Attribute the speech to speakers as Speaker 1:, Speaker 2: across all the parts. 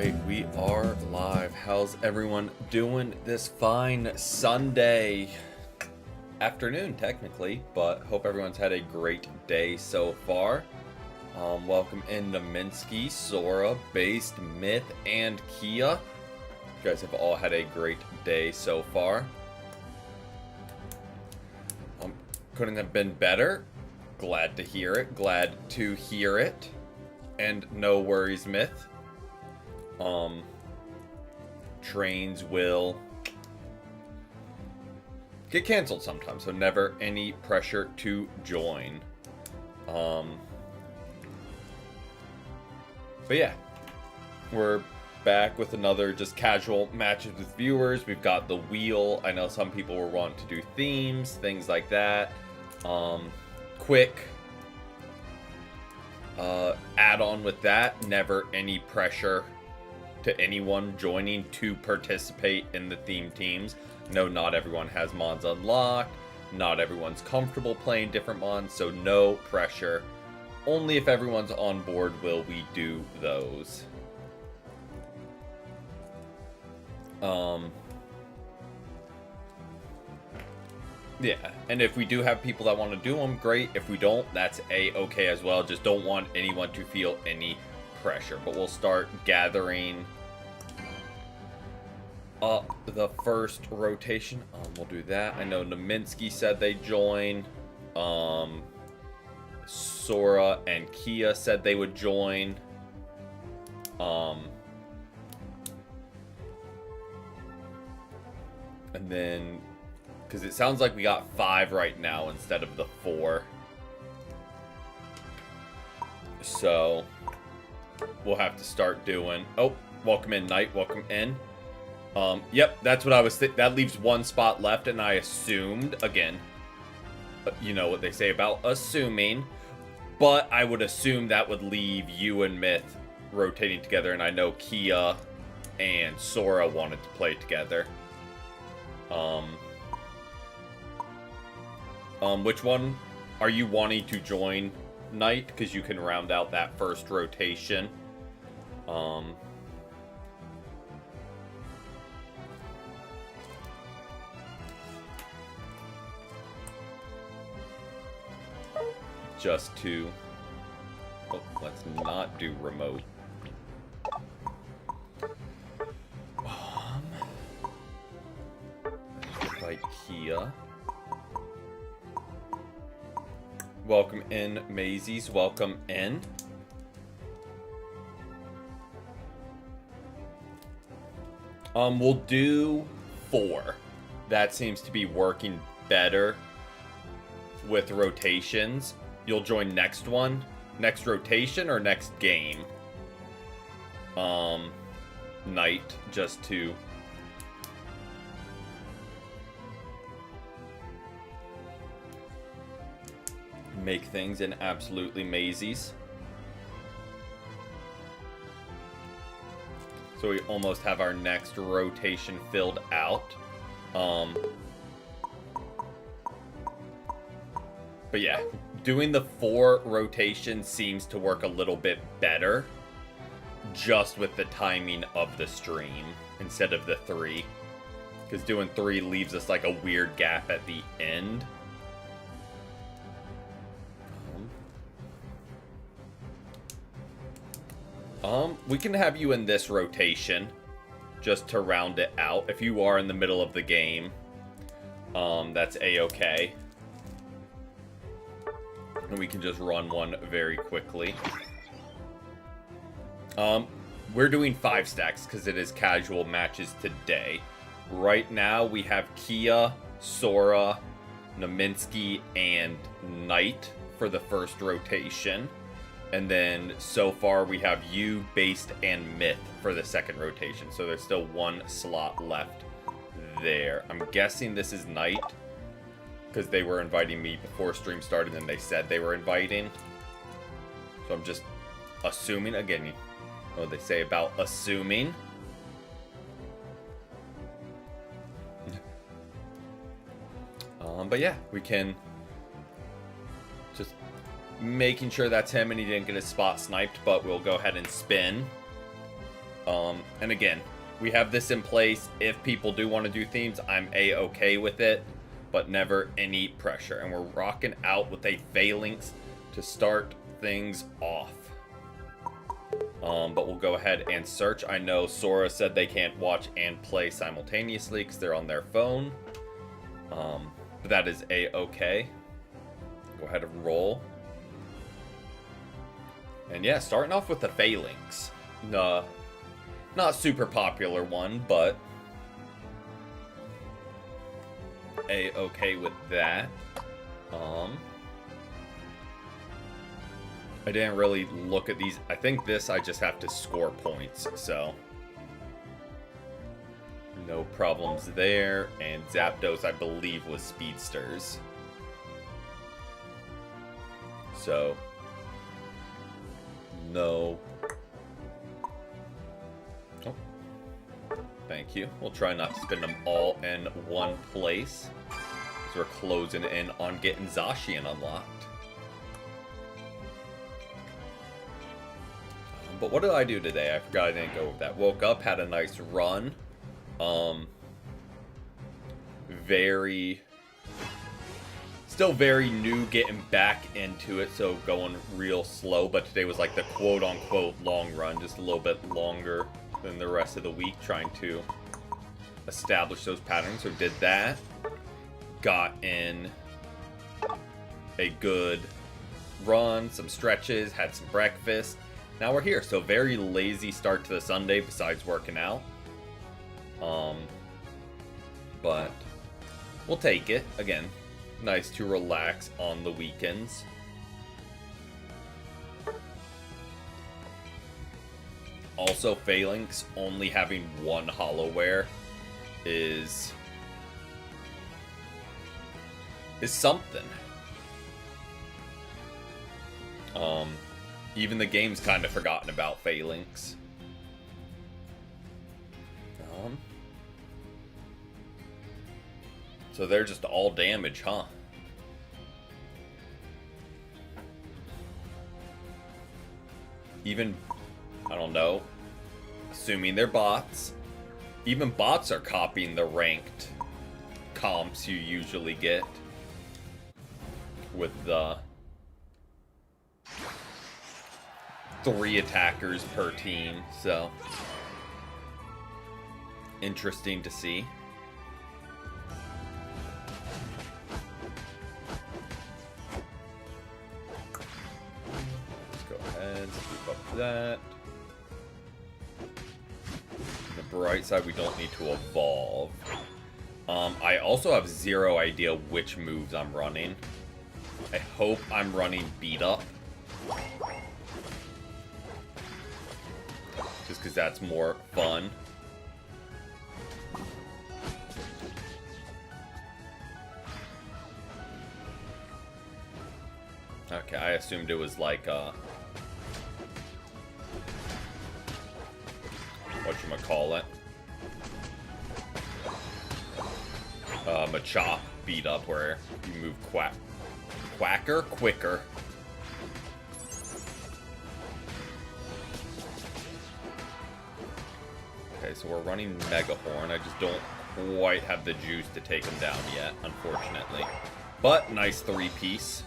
Speaker 1: Alright, we are live. How's everyone doing this fine Sunday afternoon, technically, but hope everyone's had a great day so far. Welcome in to Minsky, Sora, Based, Myth, and Kia. You guys have all had a great day so far. Couldn't have been better. Glad to hear it. Glad to hear it. And no worries, Myth. Trains will get canceled sometimes, so never any pressure to join. But yeah, we're back with another just casual matches with viewers. We've got the wheel. I know some people were wanting to do themes, things like that. Quick add-on with that, never any pressure to anyone joining to participate in the theme teams. No, not everyone has mods unlocked. Not everyone's comfortable playing different mods, so no pressure. Only if everyone's on board will we do those. Yeah, and if we do have people that want to do them, great. If we don't, that's a-okay as well. Just don't want anyone to feel any pressure. But we'll start gathering up the first rotation. We'll do that. I know Naminsky said they join. Sora and Kia said they would join. And then, because it sounds like we got 5 right now instead of the 4. So we'll have to start doing. Oh, welcome in, Knight. Welcome in. Yep, that's what I was that leaves 1 spot left, and I assumed, again, you know what they say about assuming, but I would assume that would leave you and Myth rotating together, and I know Kia and Sora wanted to play together. Which one are you wanting to join, Knight? Because you can round out that first rotation. Just to... Oh, let's not do remote. Invite Kia. Welcome in, Maisies. Welcome in. We'll do 4. That seems to be working better with rotations. You'll join next one, next rotation, or next game. Night, just to... make things in absolutely mazies. So we almost have our next rotation filled out. But yeah, doing the 4 rotations seems to work a little bit better, just with the timing of the stream instead of the 3. Because doing 3 leaves us like a weird gap at the end. We can have you in this rotation just to round it out. If you are in the middle of the game, that's a-okay. And we can just run one very quickly. We're doing 5 stacks because it is casual matches today. Right now we have Kia, Sora, Naminsky, and Knight for the first rotation. And then, so far, we have you, Based, and Myth for the second rotation. So there's still 1 slot left there. I'm guessing this is Knight, because they were inviting me before stream started, and they said they were inviting. So I'm just assuming. Again, you know what they say about assuming. But yeah, we can just making sure that's him and he didn't get his spot sniped, but we'll go ahead and spin. And again, we have this in place. If people do want to do themes, I'm a-okay with it, but never any pressure. And we're rocking out with a phalanx to start things off. But we'll go ahead and search. I know Sora said they can't watch and play simultaneously because they're on their phone. But that is a-okay. Go ahead and roll. And yeah, starting off with the phalanx. Not super popular one, but a-okay with that. I didn't really look at these. I think this I just have to score points, so no problems there. And Zapdos, I believe, was speedsters. So no. Oh, thank you. We'll try not to spend them all in one place, because we're closing in on getting Zacian unlocked. But what did I do today? I forgot I didn't go with that. Woke up, had a nice run. Still very new getting back into it, so going real slow. But today was like the quote-unquote long run, just a little bit longer than the rest of the week, trying to establish those patterns. So did that. Got in a good run, some stretches, had some breakfast. Now we're here, so very lazy start to the Sunday besides working out. But we'll take it. Again, nice to relax on the weekends. Also, Phalanx only having one Hollowware is something. Even the game's kind of forgotten about Phalanx. So they're just all damage, huh? Even, I don't know, assuming they're bots, even bots are copying the ranked comps you usually get with the 3 attackers per team, so interesting to see. Let's go ahead, scoop up that. On the bright side, we don't need to evolve. I also have zero idea which moves I'm running. I hope I'm running beat up, just because that's more fun. Okay, I assumed it was like whatchamacallit, Machop beat up, where you move quicker. Okay, so we're running Mega Horn. I just don't quite have the juice to take him down yet, unfortunately. But nice 3-piece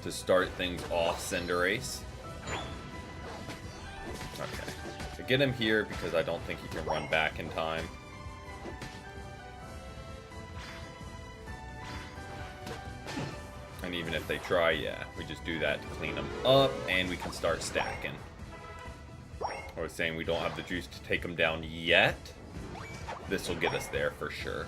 Speaker 1: to start things off, Cinderace. Okay, I get him here because I don't think he can run back in time. And even if they try, yeah, we just do that to clean them up, and we can start stacking. I was saying we don't have the juice to take them down yet. This will get us there for sure.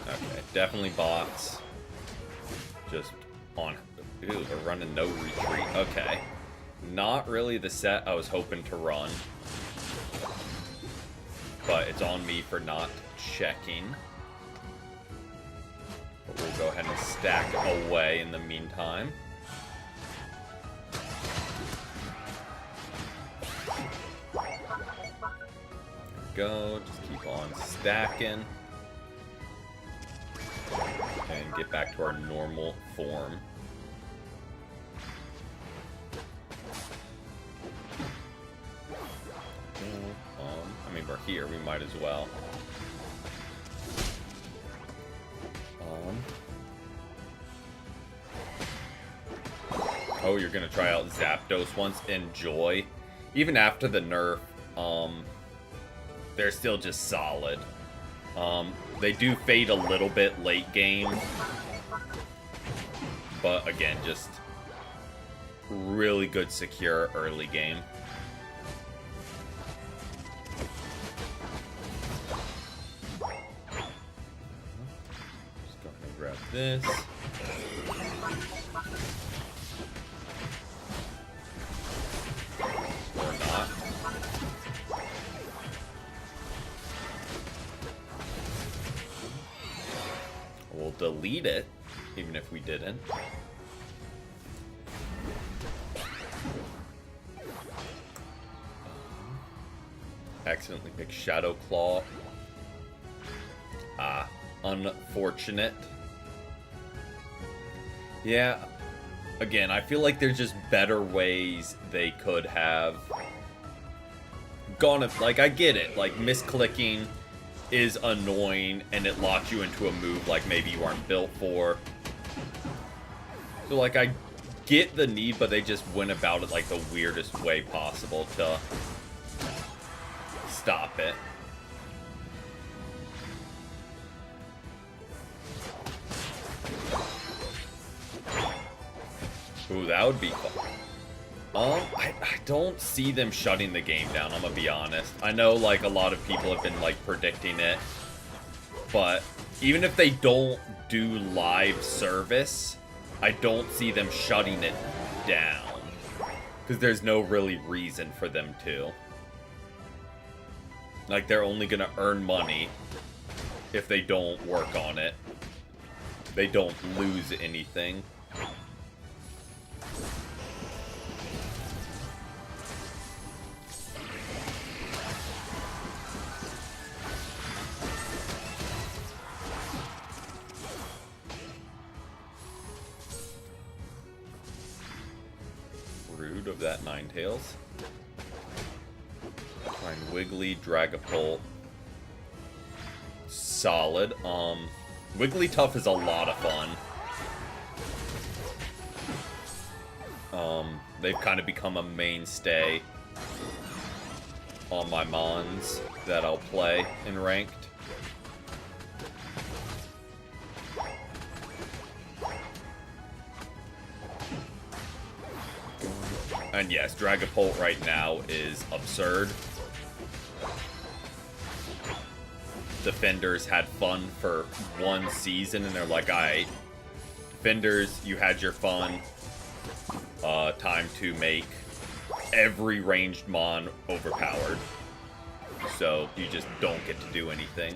Speaker 1: Okay, definitely bots. Just on... Ooh, they're running no retreat. Okay. Not really the set I was hoping to run. But it's on me for not checking. But we'll go ahead and stack away in the meantime. There we go. Just keep on stacking. and get back to our normal form. I mean, we're here. We might as well. Oh, you're gonna try out Zapdos once. Enjoy. Even after the nerf, they're still just solid. They do fade a little bit late game, but again, just really good secure early game. Just go ahead and grab this. Or not. We'll delete it, even if we didn't. Accidentally picked Shadow Claw. Ah, unfortunate. Yeah, again, I feel like there's just better ways they could have gone. Like, I get it. Like, misclicking is annoying, and it locks you into a move like maybe you aren't built for. So, like, I get the need, but they just went about it like the weirdest way possible to stop it. Ooh, that would be fun. I don't see them shutting the game down, I'm gonna be honest. I know, like, a lot of people have been, like, predicting it. But even if they don't do live service, I don't see them shutting it down. Because there's no really reason for them to. Like, they're only gonna earn money if they don't work on it. They don't lose anything. Rude of that Ninetales. Find Wiggly, Dragapult. Solid. Wigglytuff is a lot of fun. They've kind of become a mainstay on my Mons that I'll play in ranked. And yes, Dragapult right now is absurd. Defenders had fun for one season, and they're like, alright, Defenders, you had your fun. Time to make every ranged Mon overpowered. So you just don't get to do anything.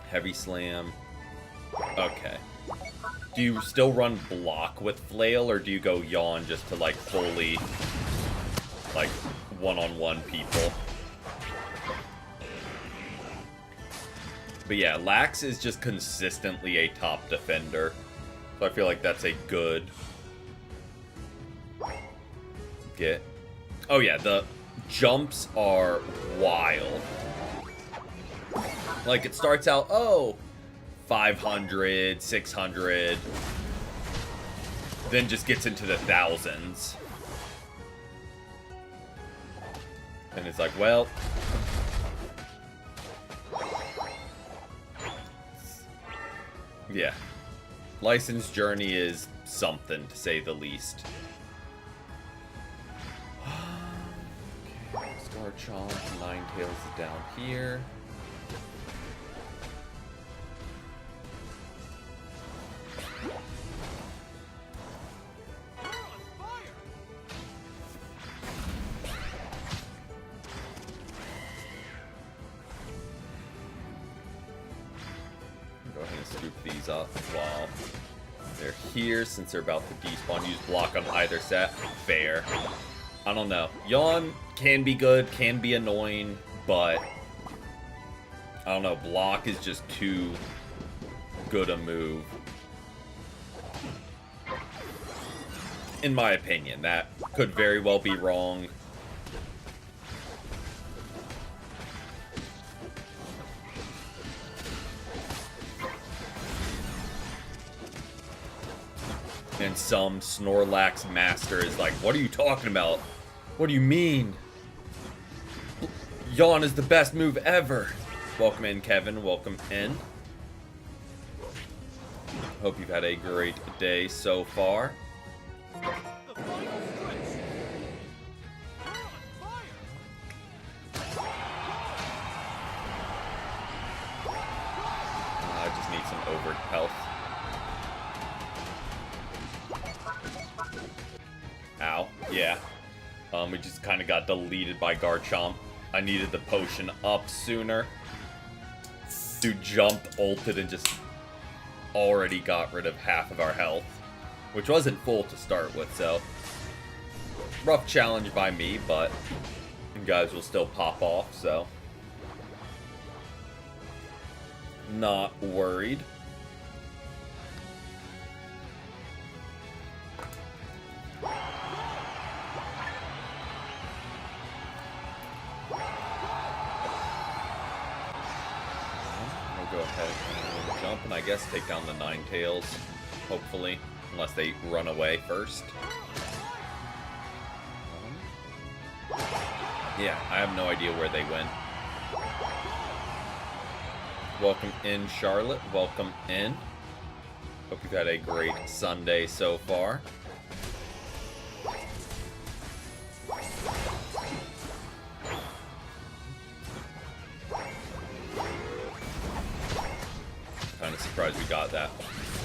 Speaker 1: Heavy Slam. Okay. Do you still run block with Flail, or do you go Yawn just to, like, fully, like, one-on-one people? But yeah, Lax is just consistently a top defender. So I feel like that's a good get. Oh yeah, the jumps are wild. Like, it starts out, oh, 500, 600, then just gets into the thousands. And it's like, well, yeah. Licensed Journey is something, to say the least. Okay, Scarchomp, Ninetales is down here. Go ahead and scoop these up while They're here since they're about to despawn. Use block on either set. Fair. I don't know. Yawn can be good, can be annoying, but I don't know. Block is just too good a move. In my opinion, that could very well be wrong. And some Snorlax master is like, what are you talking about? What do you mean? Yawn is the best move ever. Welcome in, Kevin. Welcome in. Hope you've had a great day so far. I just need some over health. Ow. Yeah. We just kind of got deleted by Garchomp. I needed the potion up sooner. Dude jumped, ulted, and just already got rid of half of our health. Which wasn't full to start with, so rough challenge by me, but you guys will still pop off, so not worried. We'll go ahead and jump and I guess take down the Ninetales, hopefully. Unless they run away first. Yeah, I have no idea where they went. Welcome in, Charlotte. Welcome in. Hope you've had a great Sunday so far. Kind of surprised we got that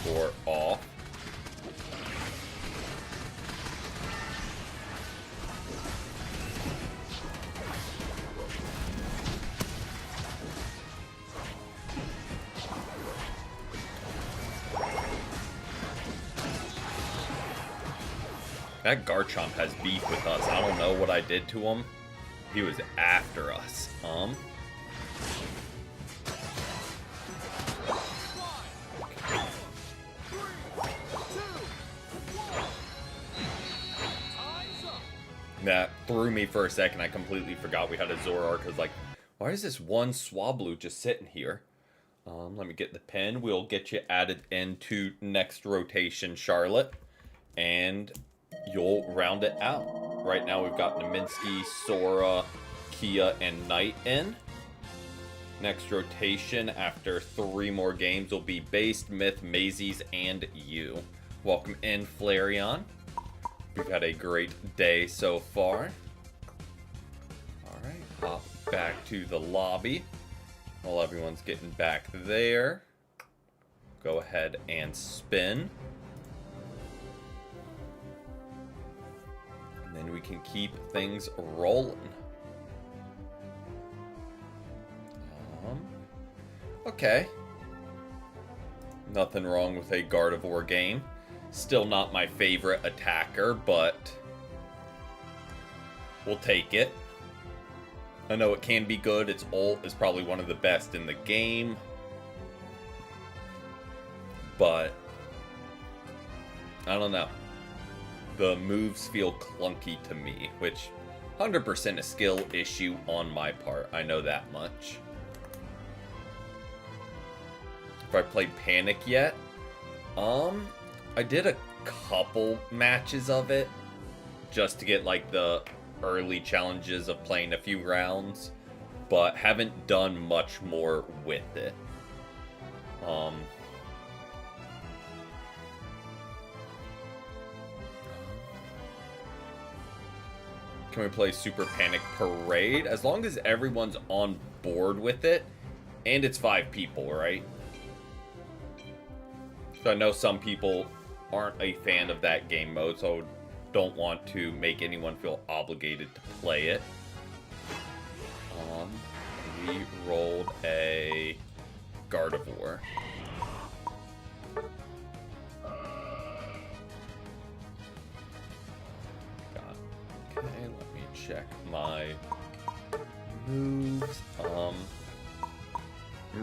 Speaker 1: score off. That Garchomp has beef with us. I don't know what I did to him. He was after us. That threw me for a second. I completely forgot we had a Zoroark. I was like, why is this one Swablu just sitting here? Let me get the pin. We'll get you added into next rotation, Charlotte. And you'll round it out. Right now we've got Naminsky, Sora, Kia, and Knight in. Next rotation, after 3 more games, will be Based, Myth, Mazies, and you. Welcome in, Flareon. We've had a great day so far. Alright, hop back to the lobby. While everyone's getting back there, go ahead and spin. And then we can keep things rolling. Okay. Nothing wrong with a Gardevoir game. Still not my favorite attacker, but we'll take it. I know it can be good. Its ult is probably one of the best in the game. But I don't know. The moves feel clunky to me, which 100% a skill issue on my part. I know that much. Have I played Panic yet? I did a couple matches of it just to get like the early challenges of playing a few rounds, but haven't done much more with it. Can we play Super Panic Parade? As long as everyone's on board with it, and it's 5 people, right? So I know some people aren't a fan of that game mode, so don't want to make anyone feel obligated to play it. We rolled a Gardevoir. Okay, let me check my moves. I'm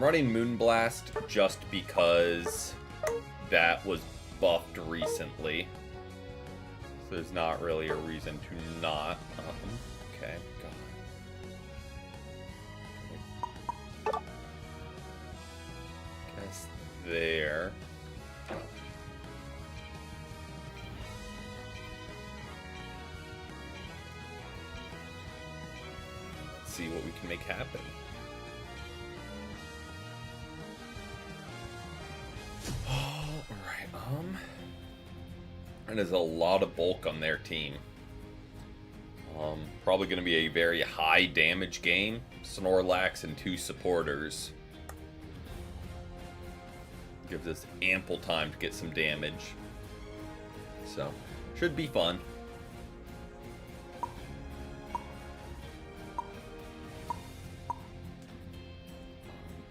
Speaker 1: running Moonblast just because that was buffed recently. So there's not really a reason to not. Okay, got it. Guess there. Let's see what we can make happen. Alright, and there's a lot of bulk on their team. Probably going to be a very high damage game. Snorlax and 2 supporters. Gives us ample time to get some damage. So, should be fun.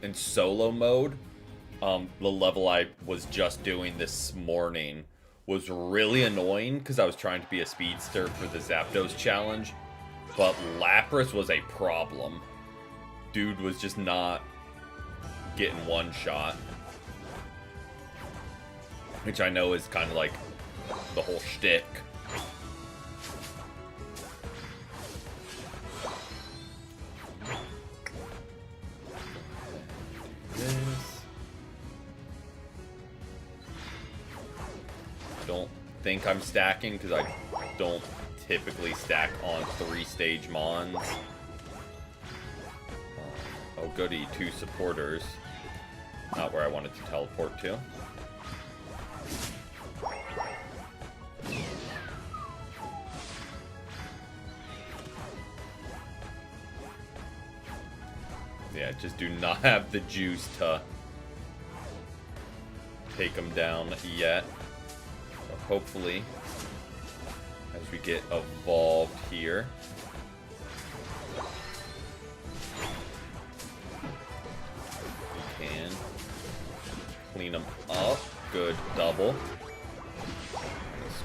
Speaker 1: In solo mode, the level I was just doing this morning was really annoying because I was trying to be a speedster for the Zapdos challenge, but Lapras was a problem. Dude was just not getting one shot, which I know is kind of like the whole shtick. Don't think I'm stacking because I don't typically stack on 3-stage Mons. Oh goody, 2 supporters. Not where I wanted to teleport to. Yeah, just do not have the juice to take them down yet. Hopefully, as we get evolved here. We can clean them up. Good double.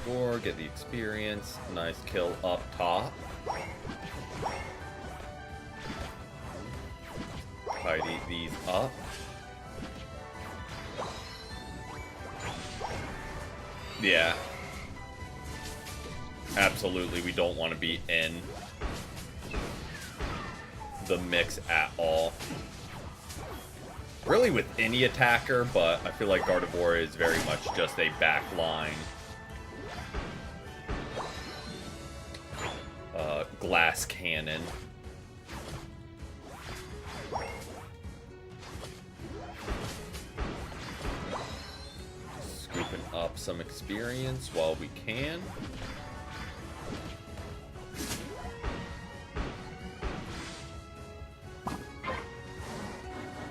Speaker 1: Score, get the experience. Nice kill up top. Tidy these up. Yeah. Absolutely, we don't want to be in the mix at all. Really with any attacker, but I feel like Gardevoir is very much just a backline. Glass cannon. Scooping up some experience while we can.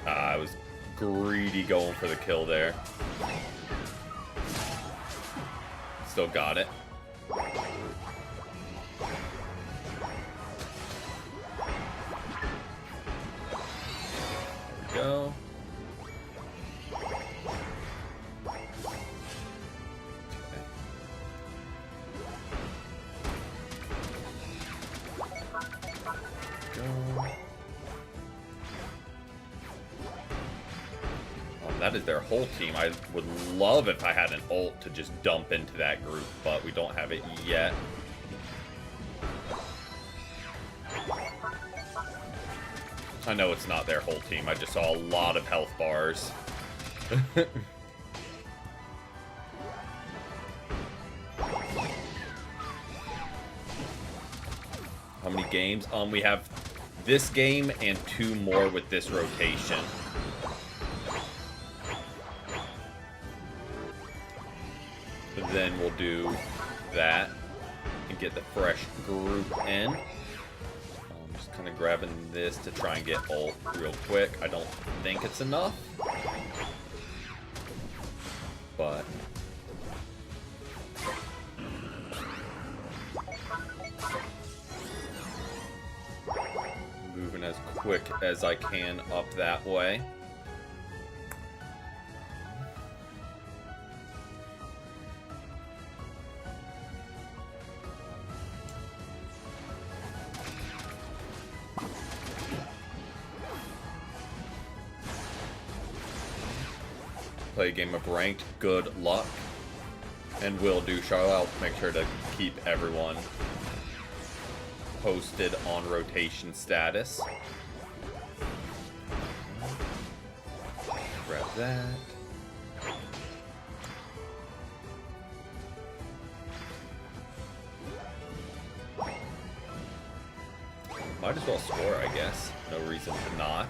Speaker 1: I was greedy going for the kill there. Still got it. There we go. That is their whole team. I would love if I had an ult to just dump into that group, but we don't have it yet. I know it's not their whole team. I just saw a lot of health bars. How many games? We have this game and 2 more with this rotation. Then we'll do that and get the fresh group in. I'm just kind of grabbing this to try and get ult real quick. I don't think it's enough, but moving as quick as I can up that way. play a game of ranked, good luck. And will do, Charlotte. I'll make sure to keep everyone posted on rotation status. Grab that. Might as well score, I guess. No reason to not.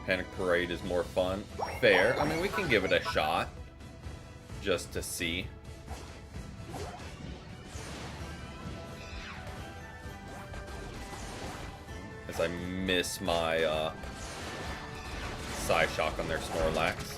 Speaker 1: Panic Parade is more fun. Fair. I mean, we can give it a shot. Just to see. As I miss my, Psyshock on their Snorlax.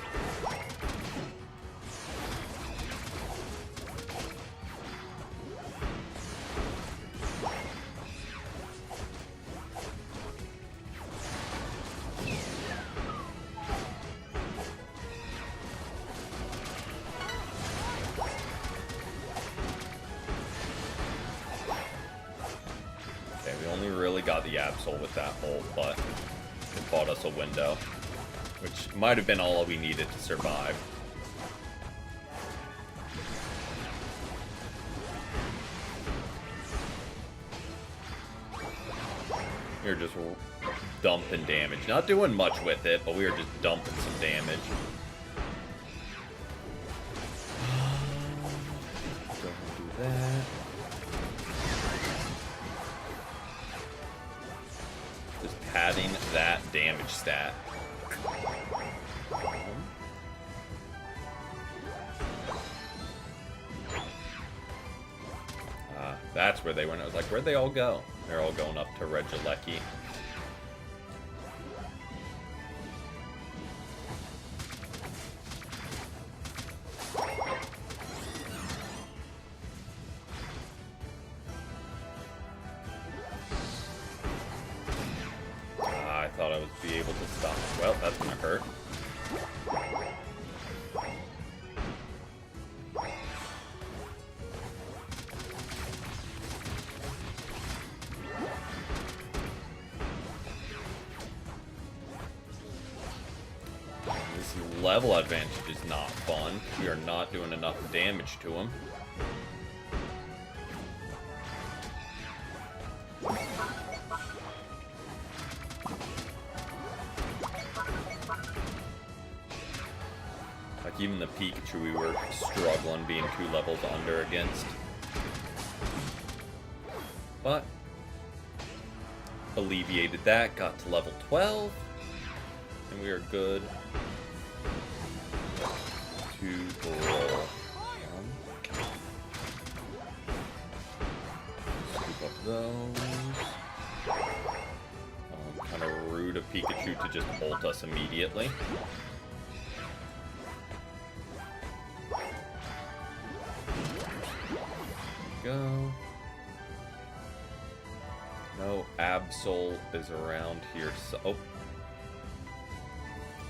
Speaker 1: Got the Absol with that ult, but it bought us a window, which might have been all we needed to survive. We were just dumping damage. Not doing much with it, but we were just dumping some damage. Go ahead and do that. Padding that damage stat. That's where they went. I was like, where'd they all go? They're all going up to Regieleki. Thought I would be able to stop. Well, that's gonna hurt. This level advantage is not fun. We are not doing enough damage to him. Even the Pikachu we were struggling being 2 levels under against. But alleviated that, got to level 12, and we are good to roll. Scoop up those. Kind of rude of Pikachu to just ult us immediately. Go. No, Absol is around here. So, oh.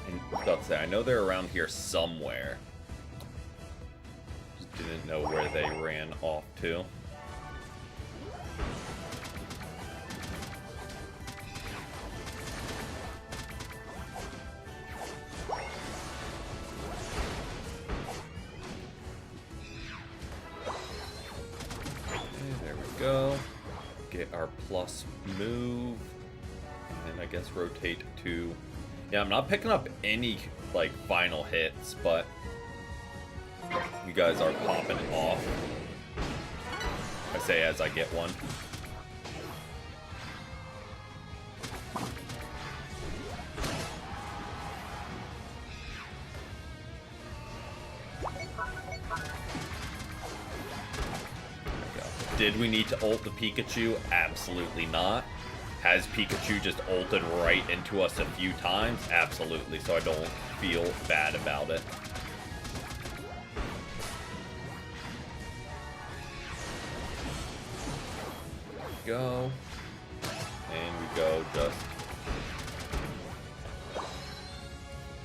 Speaker 1: And I was about to say, I know they're around here somewhere. Just didn't know where they ran off to. Go get our plus move, and then I guess rotate to. Yeah, I'm not picking up any like final hits, but you guys are popping off. I say as I get one. Did we need to ult the Pikachu? Absolutely not. Has Pikachu just ulted right into us a few times? Absolutely, so I don't feel bad about it. Go. And we go just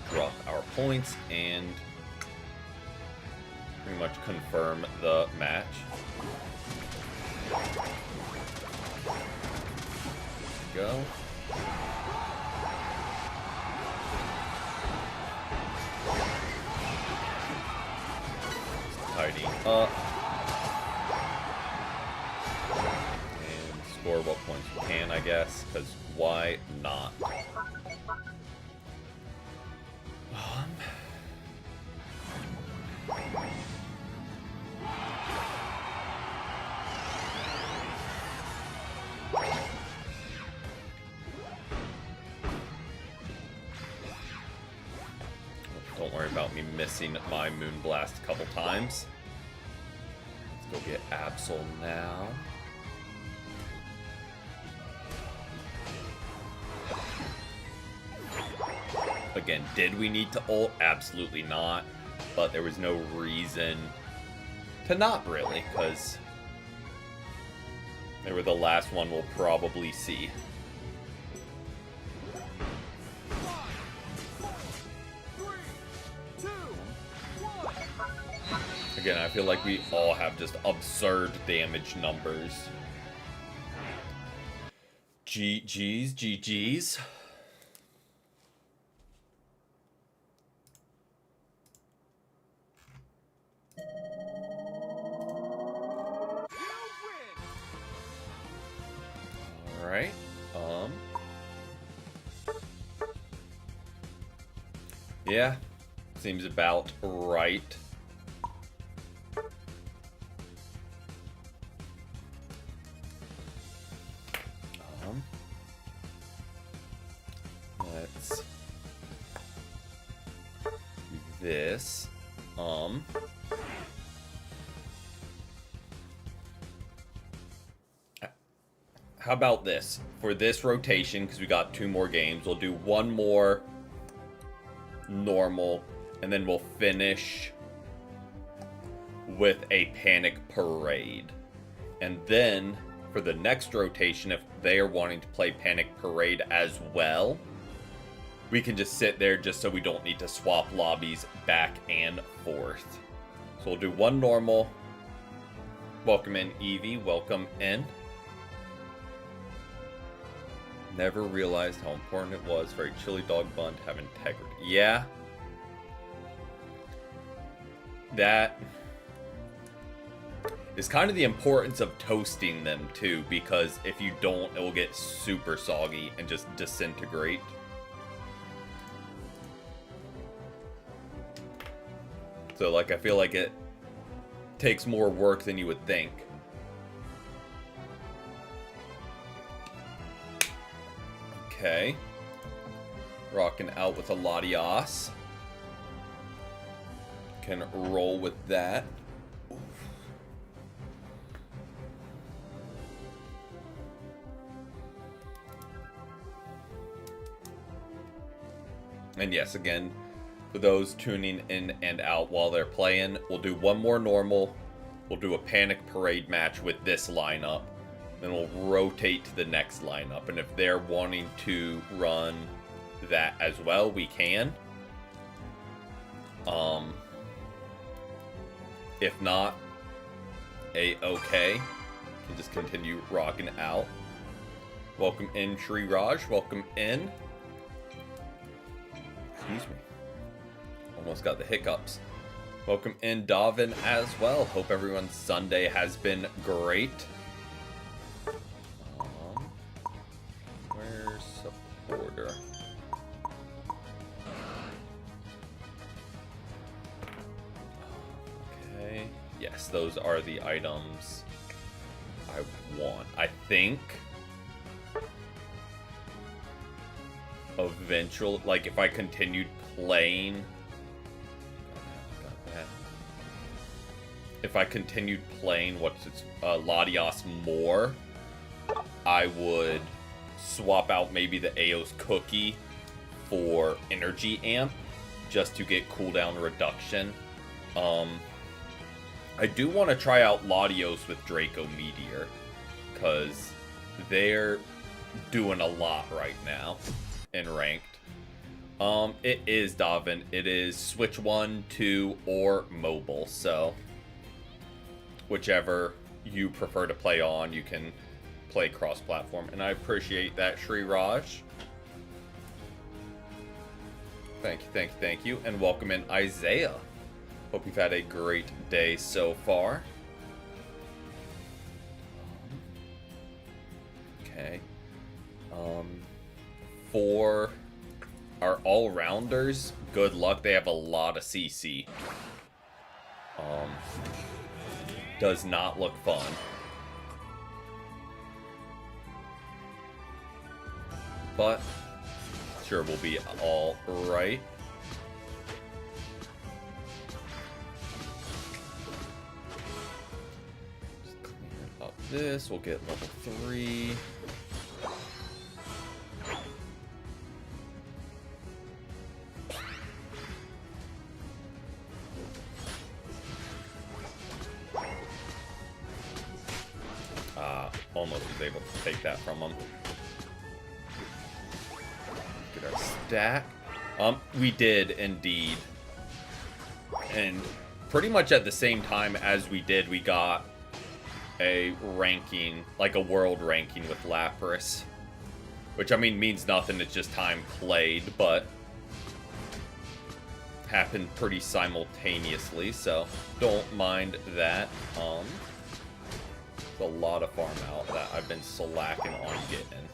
Speaker 1: drop our points and pretty much confirm the match. Go. Tidy up. And score what points you can, I guess, because why not? Don't worry about me missing my Moonblast a couple times. Let's go get Absol now. Again, did we need to ult? Absolutely not. But there was no reason to not really, because they were the last one we'll probably see. Again, I feel like we all have just absurd damage numbers. GG's. Alright, yeah, seems about right. Let's do this. How about this? For this rotation, because we got 2 more games, we'll do 1 more normal, and then we'll finish with a Panic Parade. And then, for the next rotation, if they are wanting to play Panic Parade as well, we can just sit there just so we don't need to swap lobbies back and forth. So we'll do 1 normal. Welcome in, Evie. Welcome in. Never realized how important it was for a chili dog bun to have integrity. Yeah. That is kind of the importance of toasting them too, because if you don't, it will get super soggy and just disintegrate. So, like, I feel like it takes more work than you would think. Okay. Rocking out with a Latias. Can roll with that. And yes, again, for those tuning in and out while they're playing, we'll do 1 more normal. We'll do a Panic Parade match with this lineup. Then we'll rotate to the next lineup. And if they're wanting to run that as well, we can. If not, A-okay. Can just continue rocking out. Welcome in, Shri Raj. Welcome in. Excuse me. Almost got the hiccups. Welcome in, Davin, as well. Hope everyone's Sunday has been great. Where's supporter? Okay. Yes, those are the items I want. I think eventually, like, if I continued playing, if I continued playing Latias more, I would swap out maybe the Aeos cookie for energy amp just to get cooldown reduction. I do want to try out Latios with Draco Meteor, because they're doing a lot right now in ranked. It is Davin. It is Switch 1, 2, or mobile, so whichever you prefer to play on, you can play cross-platform. And I appreciate that, Shri Raj. Thank you, thank you, thank you. And welcome in, Isaiah. Hope you've had a great day so far. Okay. For our all-rounders, good luck. They have a lot of CC. Does not look fun. But sure, we'll be all right. Just clear up this. We'll get level 3. Almost was able to take that from him. Get our stack. We did indeed. And pretty much at the same time as we did, we got a ranking, like a world ranking with Lapras. Which, I mean, means nothing, it's just time played, but happened pretty simultaneously, so don't mind that. A lot of farm out that I've been slacking on getting.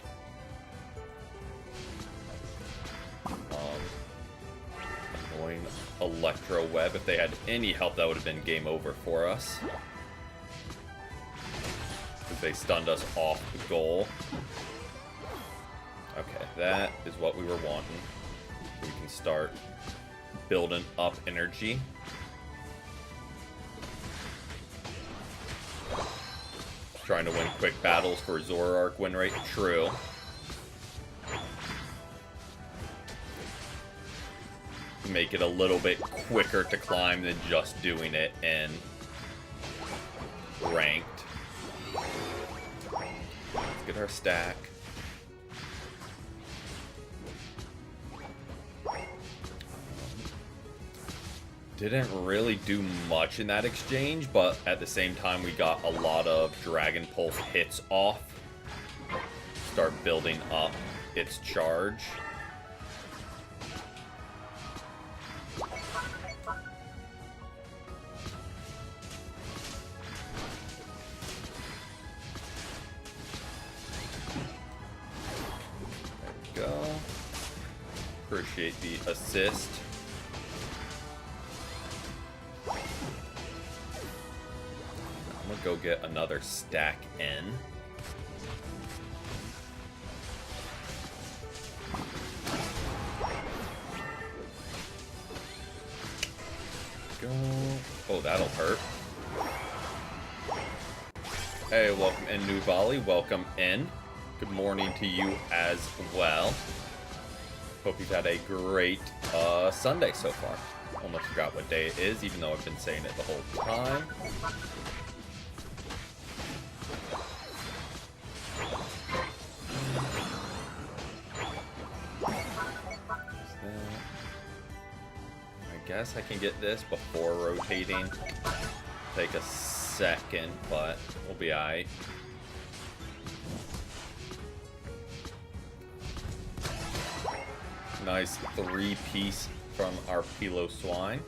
Speaker 1: Annoying Electro Web. If they had any help, that would have been game over for us. Because they stunned us off the goal. Okay, that is what we were wanting. We can start building up energy. Trying to win quick battles for Zoroark win rate. True. Make it a little bit quicker to climb than just doing it in ranked. Let's get our stack. Didn't really do much in that exchange, but at the same time we got a lot of Dragon Pulse hits off. Start building up its charge. There we go. Appreciate the assist. I'm gonna go get another stack in. Go. Oh, that'll hurt. Hey, welcome in, New Volley. Welcome in. Good morning to you as well. Hope you've had a great Sunday so far. Almost forgot what day it is, even though I've been saying it the whole time. I guess I can get this before rotating. Take a second, but we'll be alright. Nice 3-piece from our Piloswine.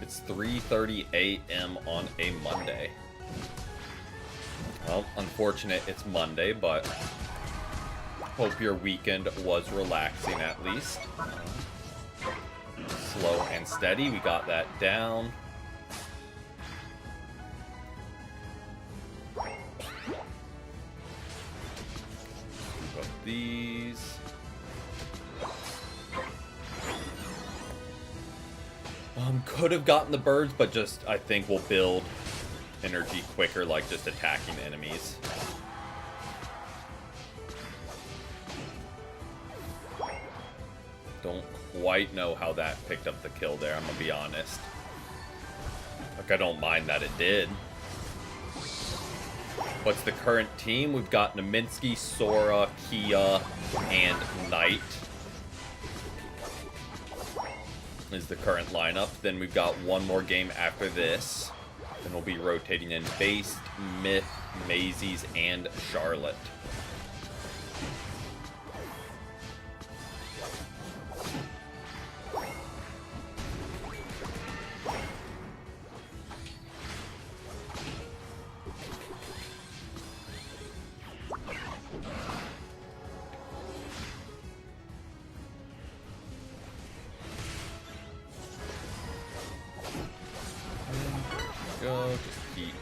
Speaker 1: It's 3:30 a.m. on a Monday. Well, unfortunate it's Monday, but hope your weekend was relaxing at least. Slow and steady, we got that down. These. Could have gotten the birds, but just I think we'll build energy quicker, like just attacking enemies. Don't quite know how that picked up the kill there, I'm gonna be honest. Like, I don't mind that it did. What's the current team? We've got Naminsky, Sora, Kia, and Knight. is the current lineup. Then we've got one more game after this. Then we'll be rotating in Based, Myth, Maisie's, and Charlotte. Just keep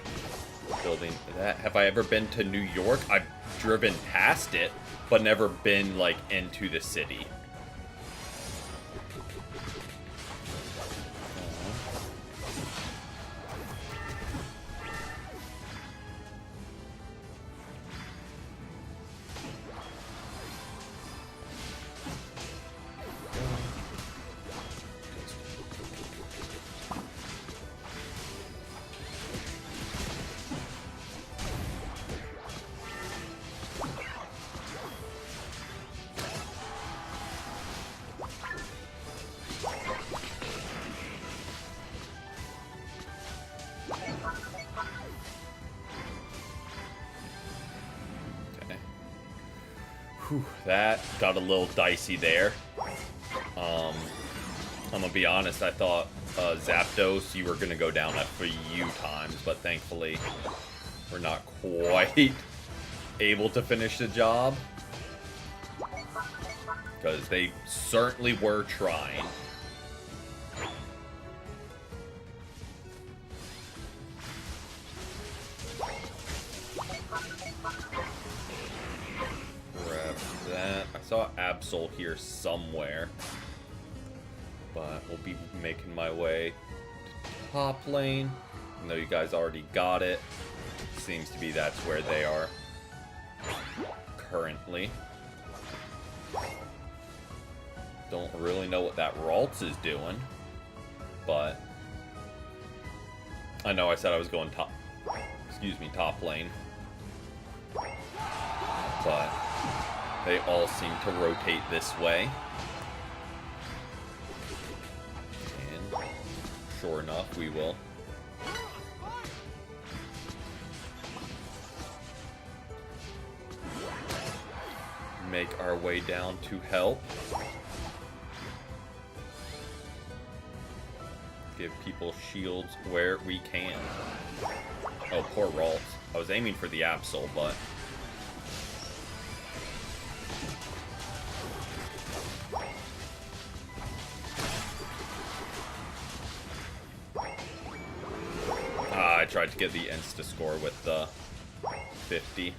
Speaker 1: building that. Have I ever been to New York? I've driven past it, but never been, like, into the city. That got a little dicey there. I'm gonna be honest, I thought Zapdos, you were gonna go down a few times, but thankfully we're not quite able to finish the job. Because they certainly were trying. I saw Absol here somewhere, but we'll be making my way to top lane. I know you guys already got it. Seems to be that's where they are currently. Don't really know what that Ralts is doing, but I know I said I was going top lane, but they all seem to rotate this way. And sure enough, we will make our way down to help. Give people shields where we can. Oh, poor Ralts. I was aiming for the Absol, but I tried to get the insta score with the 50.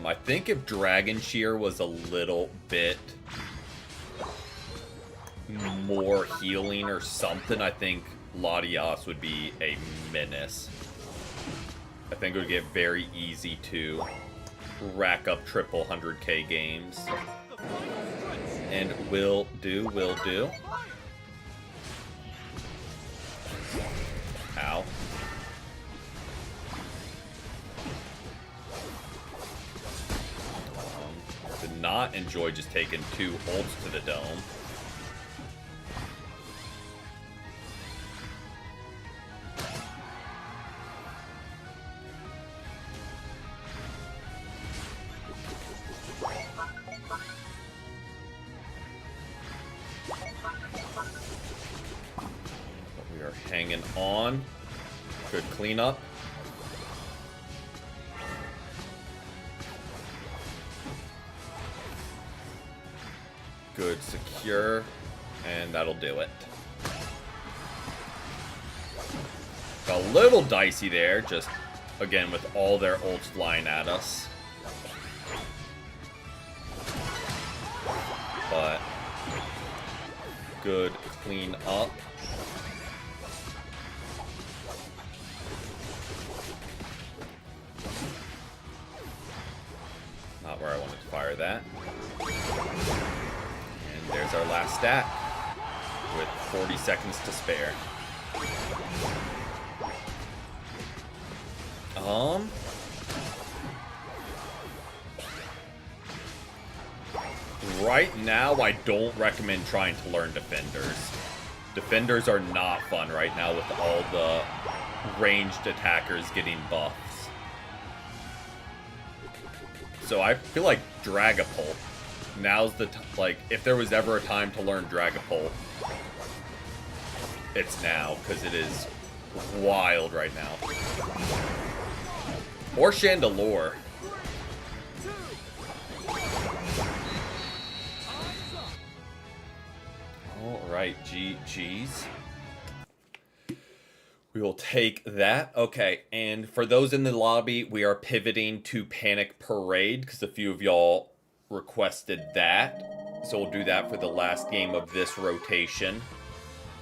Speaker 1: I think if Dragon Shear was a little bit more healing or something, I think Latias would be a menace. I think it would get very easy to rack up triple 100k games. And will do. Ow. Did not enjoy just taking 2 ults to the dome. We are hanging on. Good cleanup. Good secure, and that'll do it. Got a little dicey there, just again with all their ults flying at us. But good clean up. Not where I wanted to fire that. There's our last stack with 40 seconds to spare. Right now, I don't recommend trying to learn Defenders. Defenders are not fun right now with all the ranged attackers getting buffs. So I feel like Dragapult. Now's the like, if there was ever a time to learn Dragapult, it's now, because it is wild right now. Or Chandelure. Alright, GG's. We will take that. Okay, and for those in the lobby, we are pivoting to Panic Parade, because a few of y'all requested that. So we'll do that for the last game of this rotation.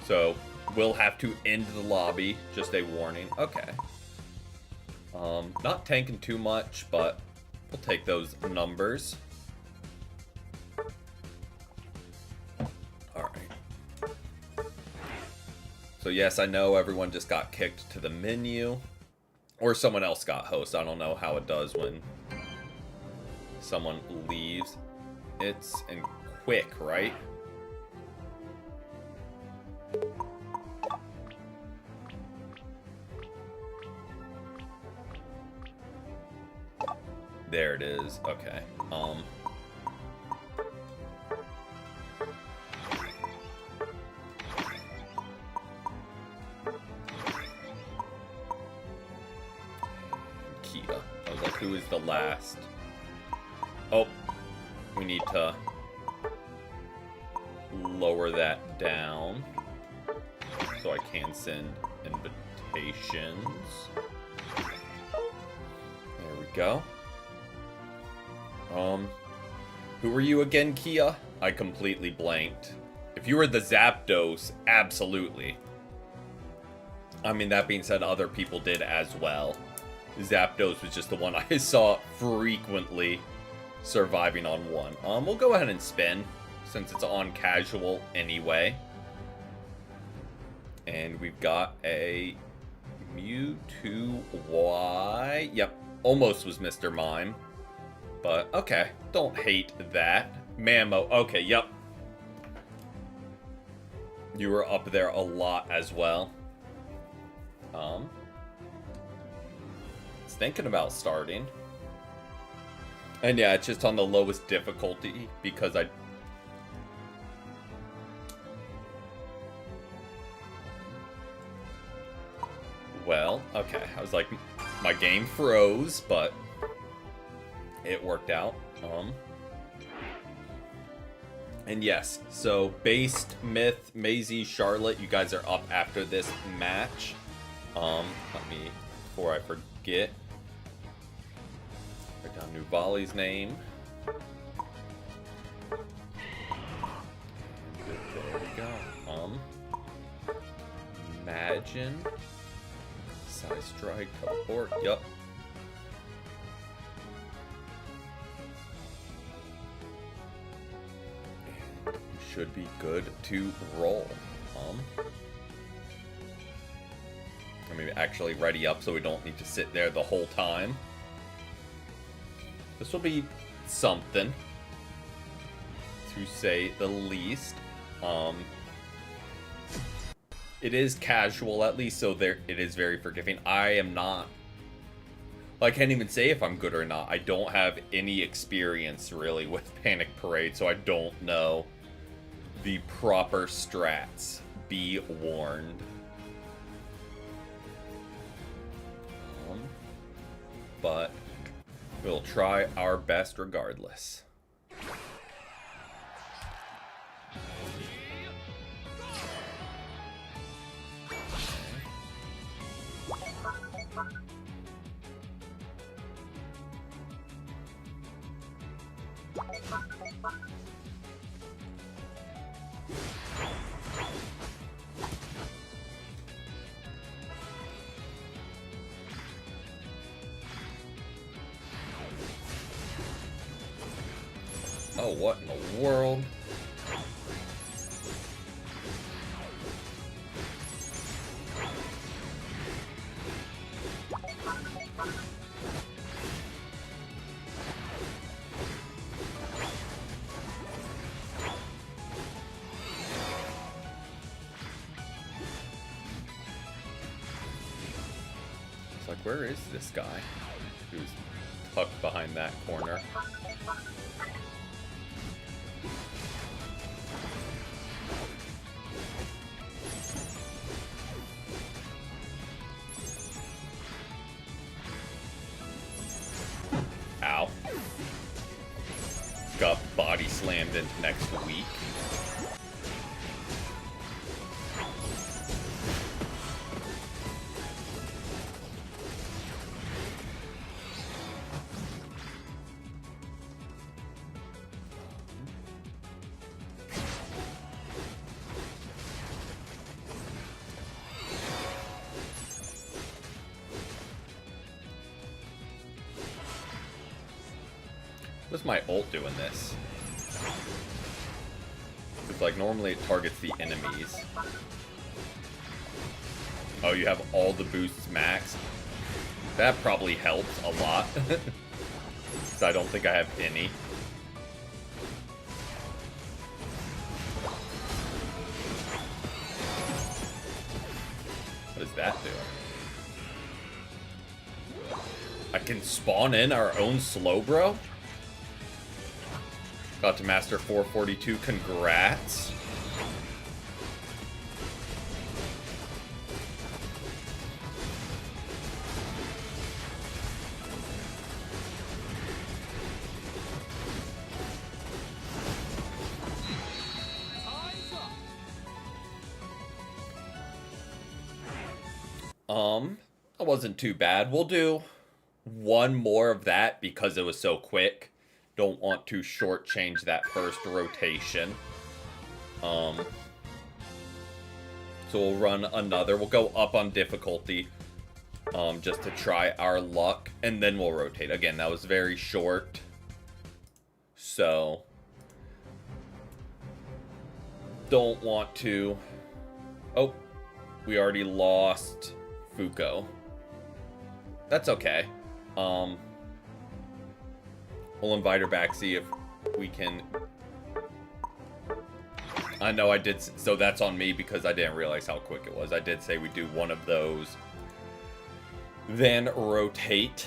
Speaker 1: So we'll have to end the lobby, just a warning. Okay. Not tanking too much, but we'll take those numbers. Alright. So yes, I know everyone just got kicked to the menu. Or someone else got host. I don't know how it does when someone leaves. It's in quick, right? There it is. Okay. Kia. I was like, who is the last? Oh, we need to lower that down so I can send invitations. There we go. Who were you again, Kia? I completely blanked. If you were the Zapdos, absolutely. I mean, that being said, other people did as well. Zapdos was just the one I saw frequently surviving on one. We'll go ahead and spin, since it's on casual anyway. And we've got a Mewtwo-Y. Yep, almost was Mr. Mime. But, okay, don't hate that. Mammo, okay, yep. You were up there a lot as well. It's thinking about starting. And yeah, it's just on the lowest difficulty because I... Well, okay, I was like, my game froze, but it worked out. And yes, so Based, Myth, Maisie, Charlotte, you guys are up after this match. Let me, before I forget, write down Nuvali's name. There we go. Imagine, Size Strike, Teleport, yup. Should be good to roll. I mean, actually ready up so we don't need to sit there the whole time. This will be something, to say the least. It is casual, at least, so there it is very forgiving. I am not... I can't even say if I'm good or not. I don't have any experience, really, with Panic Parade, so I don't know the proper strats. Be warned. But we'll try our best regardless. Oh, what in the world? Like, where is this guy who's tucked behind that corner? Ow. Got body slammed into next week. What's my ult doing this? It's like normally it targets the enemies. Oh, you have all the boosts max? That probably helps a lot. Because I don't think I have any. What is that doing? I can spawn in our own slow bro? Got to master 442, congrats. That wasn't too bad. We'll do one more of that because it was so quick. Don't want to shortchange that first rotation. So we'll run another. We'll go up on difficulty just to try our luck, and then we'll rotate. Again, that was very short. So don't want to... Oh, we already lost Fuko. That's okay. We'll invite her back, see if we can... I know I did... So that's on me because I didn't realize how quick it was. I did say we do one of those. Then rotate.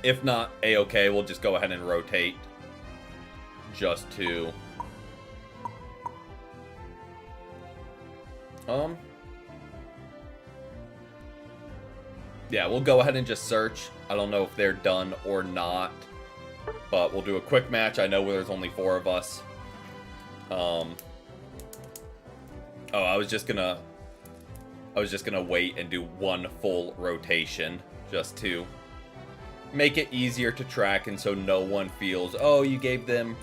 Speaker 1: If not, A-okay, we'll just go ahead and rotate. Just to... Yeah, we'll go ahead and just search. I don't know if they're done or not. But we'll do a quick match. I know there's only 4 of us. Oh, I was just gonna wait and do one full rotation. Just to make it easier to track and so no one feels, oh, you gave them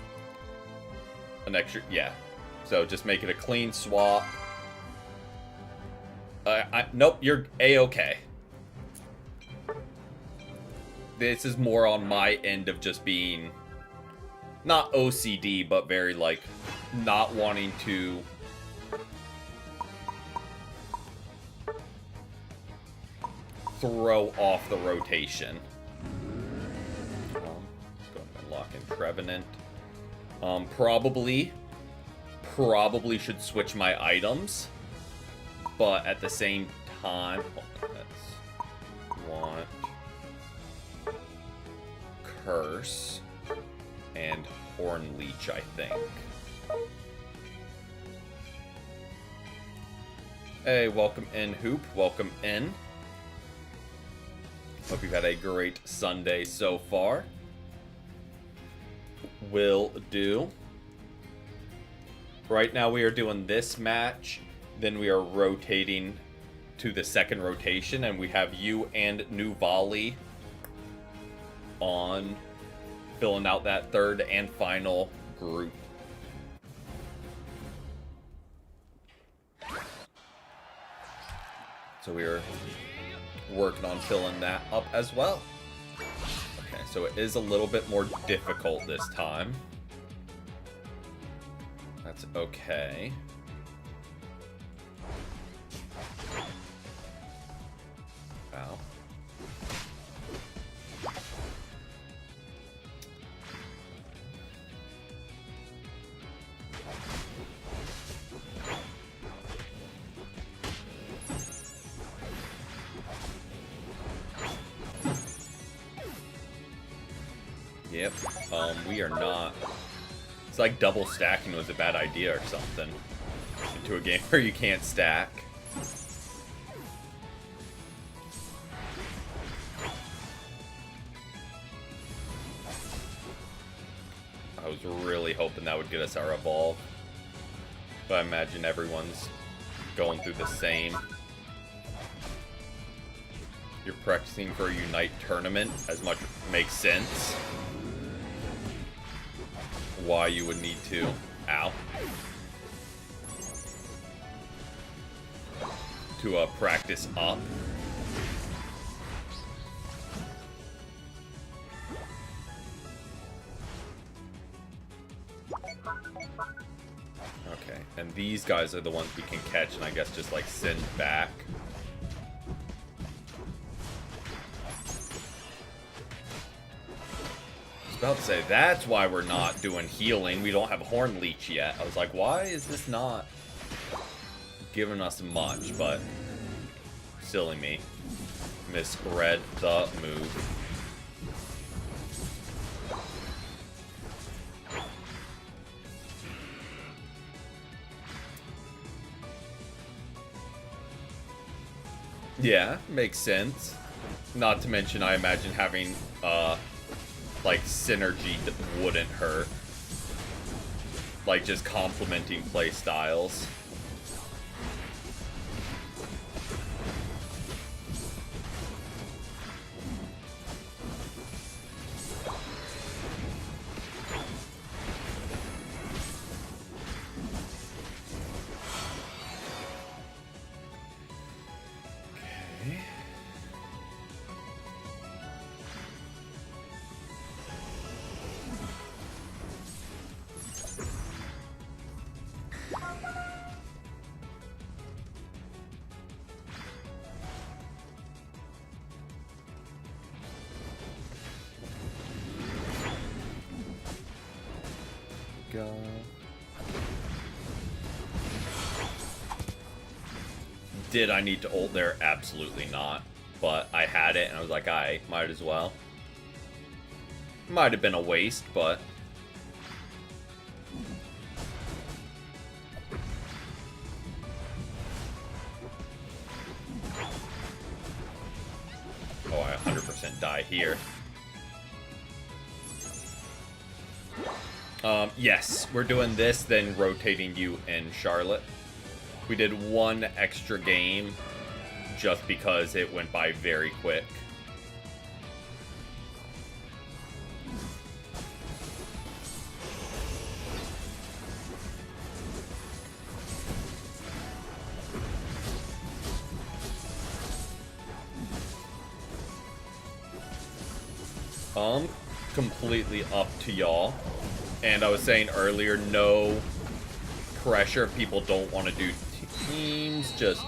Speaker 1: an extra... Yeah. So just make it a clean swap. Nope, you're A-okay. This is more on my end of just being not OCD, but very like not wanting to throw off the rotation. Go ahead and lock in Trevenant. Probably should switch my items, but at the same time, let's want Curse and Horn Leech, I think. Hey, welcome in, Hoop. Welcome in. Hope you've had a great Sunday so far. Will do. Right now we are doing this match, then we are rotating to the second rotation, and we have you and Nuvali on filling out that third and final group. So we are working on filling that up as well. Okay, so it is a little bit more difficult this time. That's okay. Wow. Yep. We are not. It's like double stacking was a bad idea or something. Into a game where you can't stack. I was really hoping that would get us our evolve. But I imagine everyone's going through the same. You're practicing for a Unite tournament, as much makes sense. Why you would need to. Ow. To practice up. Okay, and these guys are the ones we can catch and I guess just like send back. I was about to say, that's why we're not doing healing. We don't have Horn Leech yet. I was like, why is this not giving us much? But silly me. Misread the move. Yeah, makes sense. Not to mention, I imagine having, like, synergy that wouldn't hurt. Like, just complementing play styles. Go. Did I need to ult there? Absolutely not. But I had it and I was like, I might as well. Might have been a waste, but oh, I 100% die here. Yes, we're doing this, then rotating you and Charlotte. We did one extra game just because it went by very quick. Completely up to y'all. And I was saying earlier, no pressure if people don't want to do teams. Just,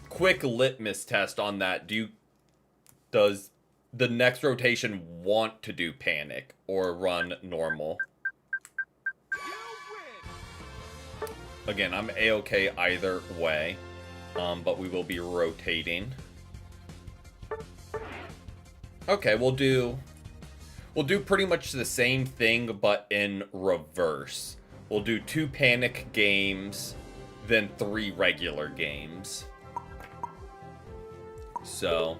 Speaker 1: quick litmus test on that. Does the next rotation want to do panic or run normal? Again, I'm A-okay either way, but we will be rotating. Okay, we'll do pretty much the same thing, but in reverse. We'll do 2 panic games, then 3 regular games. So,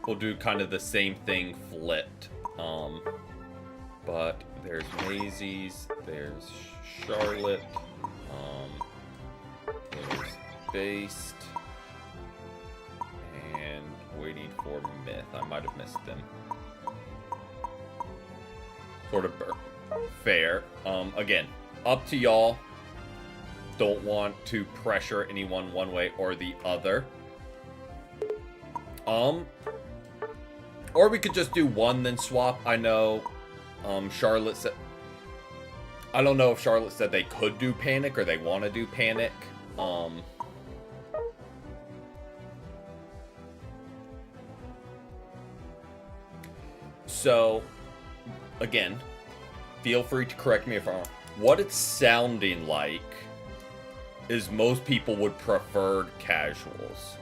Speaker 1: we'll do kind of the same thing flipped. But there's Maisie's, there's Charlotte, there's Based, and waiting for Myth. I might have missed them. Sort of fair. Again, up to y'all. Don't want to pressure anyone one way or the other. Or we could just do one then swap. I know Charlotte said, I don't know if Charlotte said they could do panic or they want to do panic. So, again, feel free to correct me if I'm wrong. What it's sounding like is most people would prefer casuals.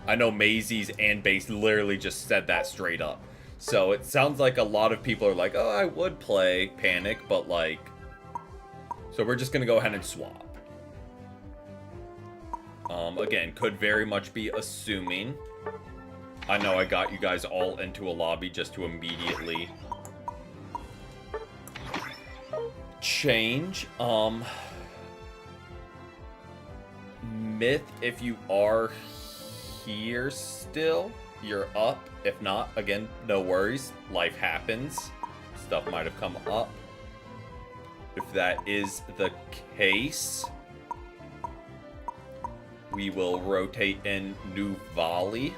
Speaker 1: I know Maisie's and Base literally just said that straight up. So it sounds like a lot of people are like, oh, I would play Panic, but like... So we're just going to go ahead and swap. Again, could very much be assuming. I know I got you guys all into a lobby just to immediately change. Myth, if you are here still, you're up. If not, again, no worries. Life happens. Stuff might have come up. If that is the case, we will rotate in New Volley.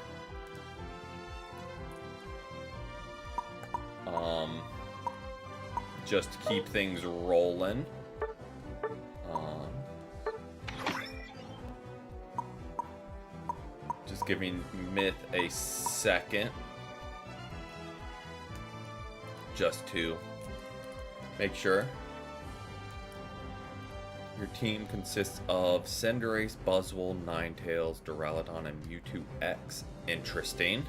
Speaker 1: Just to keep things rolling. Just giving Myth a second. Just to make sure. Your team consists of Cinderace, Buzzwole, Ninetales, Duraludon, and Mewtwo X. Interesting.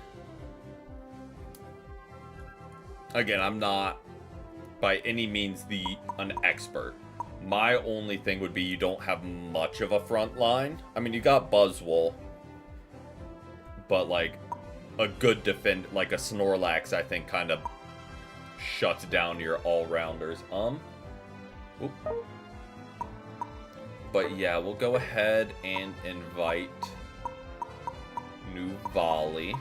Speaker 1: Again, I'm not by any means an expert. My only thing would be you don't have much of a front line. I mean, you got Buzzwole, but like a good defend, like a Snorlax, I think kind of shuts down your all-rounders. Oop. But yeah, we'll go ahead and invite New Volley.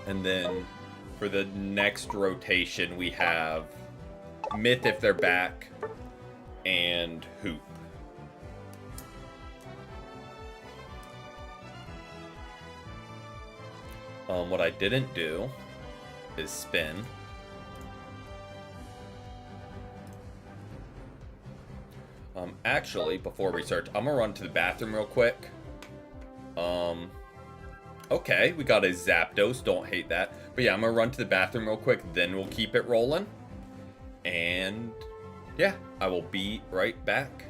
Speaker 1: And then for the next rotation, we have Myth if they're back, and Hoop. What I didn't do is spin. Actually, before we start, I'm gonna run to the bathroom real quick. Okay, we got a Zapdos, don't hate that. But yeah, I'm gonna run to the bathroom real quick, then we'll keep it rolling. And yeah, I will be right back.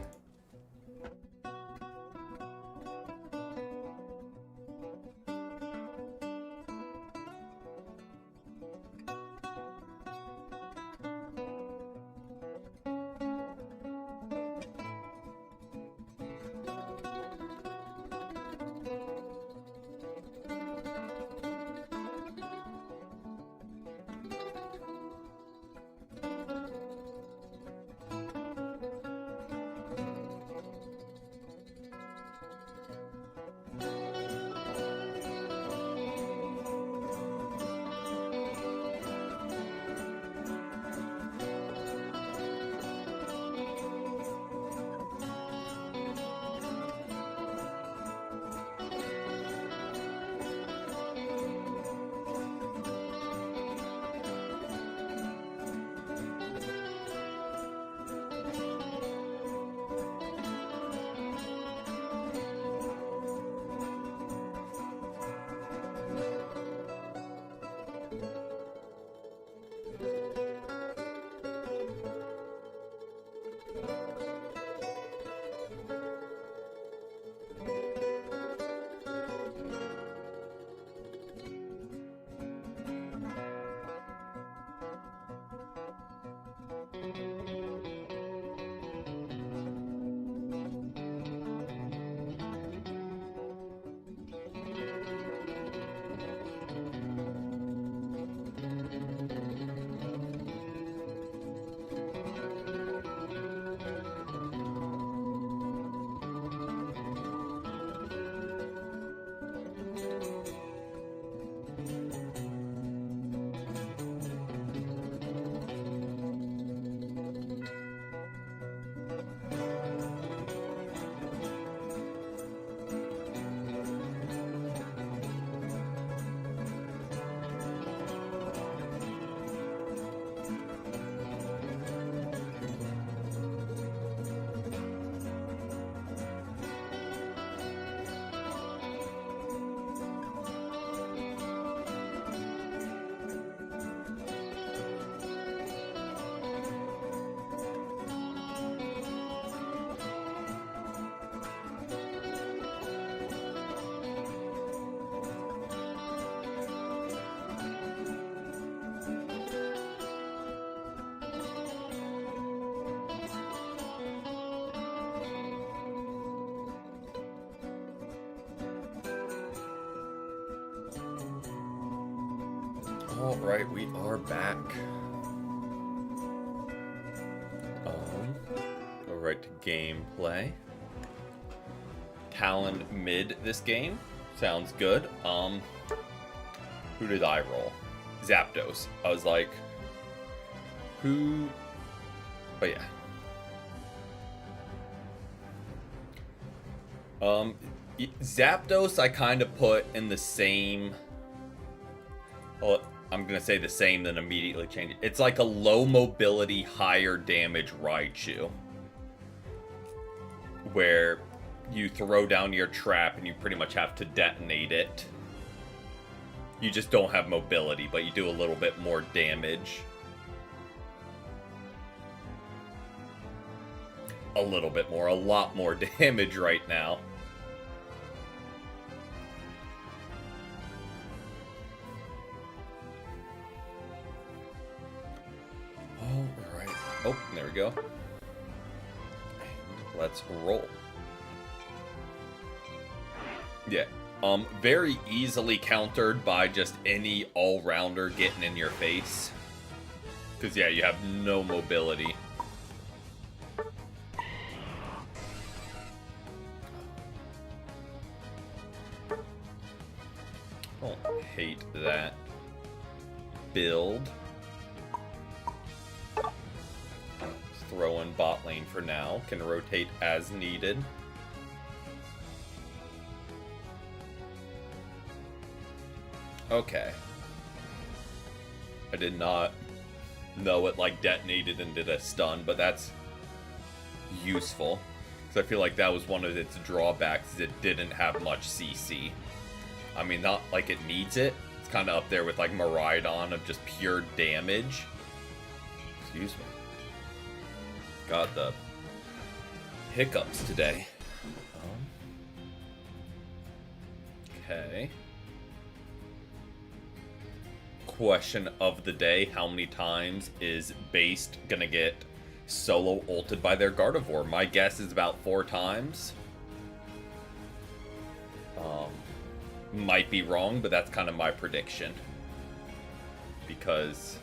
Speaker 1: Alright, we are back. Go right to gameplay. Talon mid this game. Sounds good. Who did I roll? Zapdos. I was like, who? But yeah. Zapdos I kind of put in the same... Well, I'm going to say the same, then immediately change it. It's like a low mobility, higher damage Raichu. Where you throw down your trap and you pretty much have to detonate it. You just don't have mobility, but you do a little bit more damage. A little bit more, a lot more damage right now. Alright. Oh, there we go. And let's roll. Yeah. Very easily countered by just any all-rounder getting in your face. Because, yeah, you have no mobility. Don't hate that build. Throw in bot lane for now. Can rotate as needed. Okay. I did not know it like detonated and did a stun, but that's useful. Because I feel like that was one of its drawbacks, is it didn't have much CC. I mean, not like it needs it. It's kind of up there with like Miraidon of just pure damage. Excuse me. Got the hiccups today. Okay. Question of the day: how many times is Based gonna get solo ulted by their Gardevoir? My guess is about 4 times. Might be wrong, but that's kind of my prediction. Because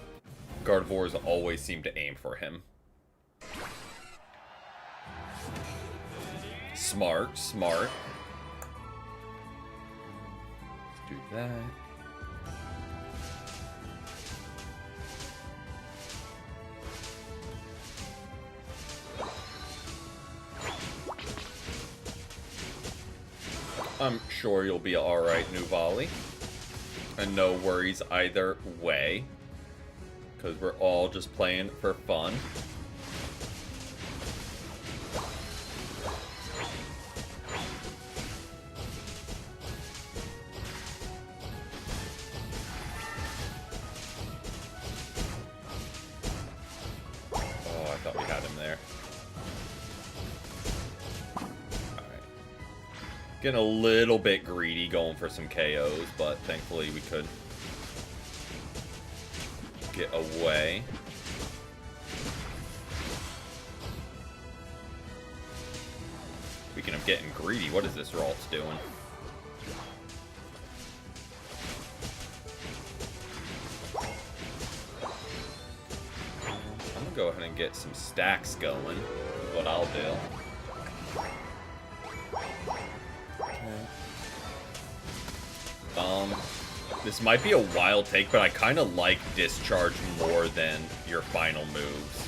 Speaker 1: Gardevoirs always seem to aim for him. Smart, smart. Let's do that. I'm sure you'll be alright, Nuvali. And no worries either way. Because we're all just playing for fun. Oh, I thought we had him there. Getting a little bit greedy going for some KOs, but thankfully we could get away. Speaking of getting greedy, what is this Ralts doing? I'm gonna go ahead and get some stacks going, is what I'll do. This might be a wild take, but I kind of like Discharge more than your final moves.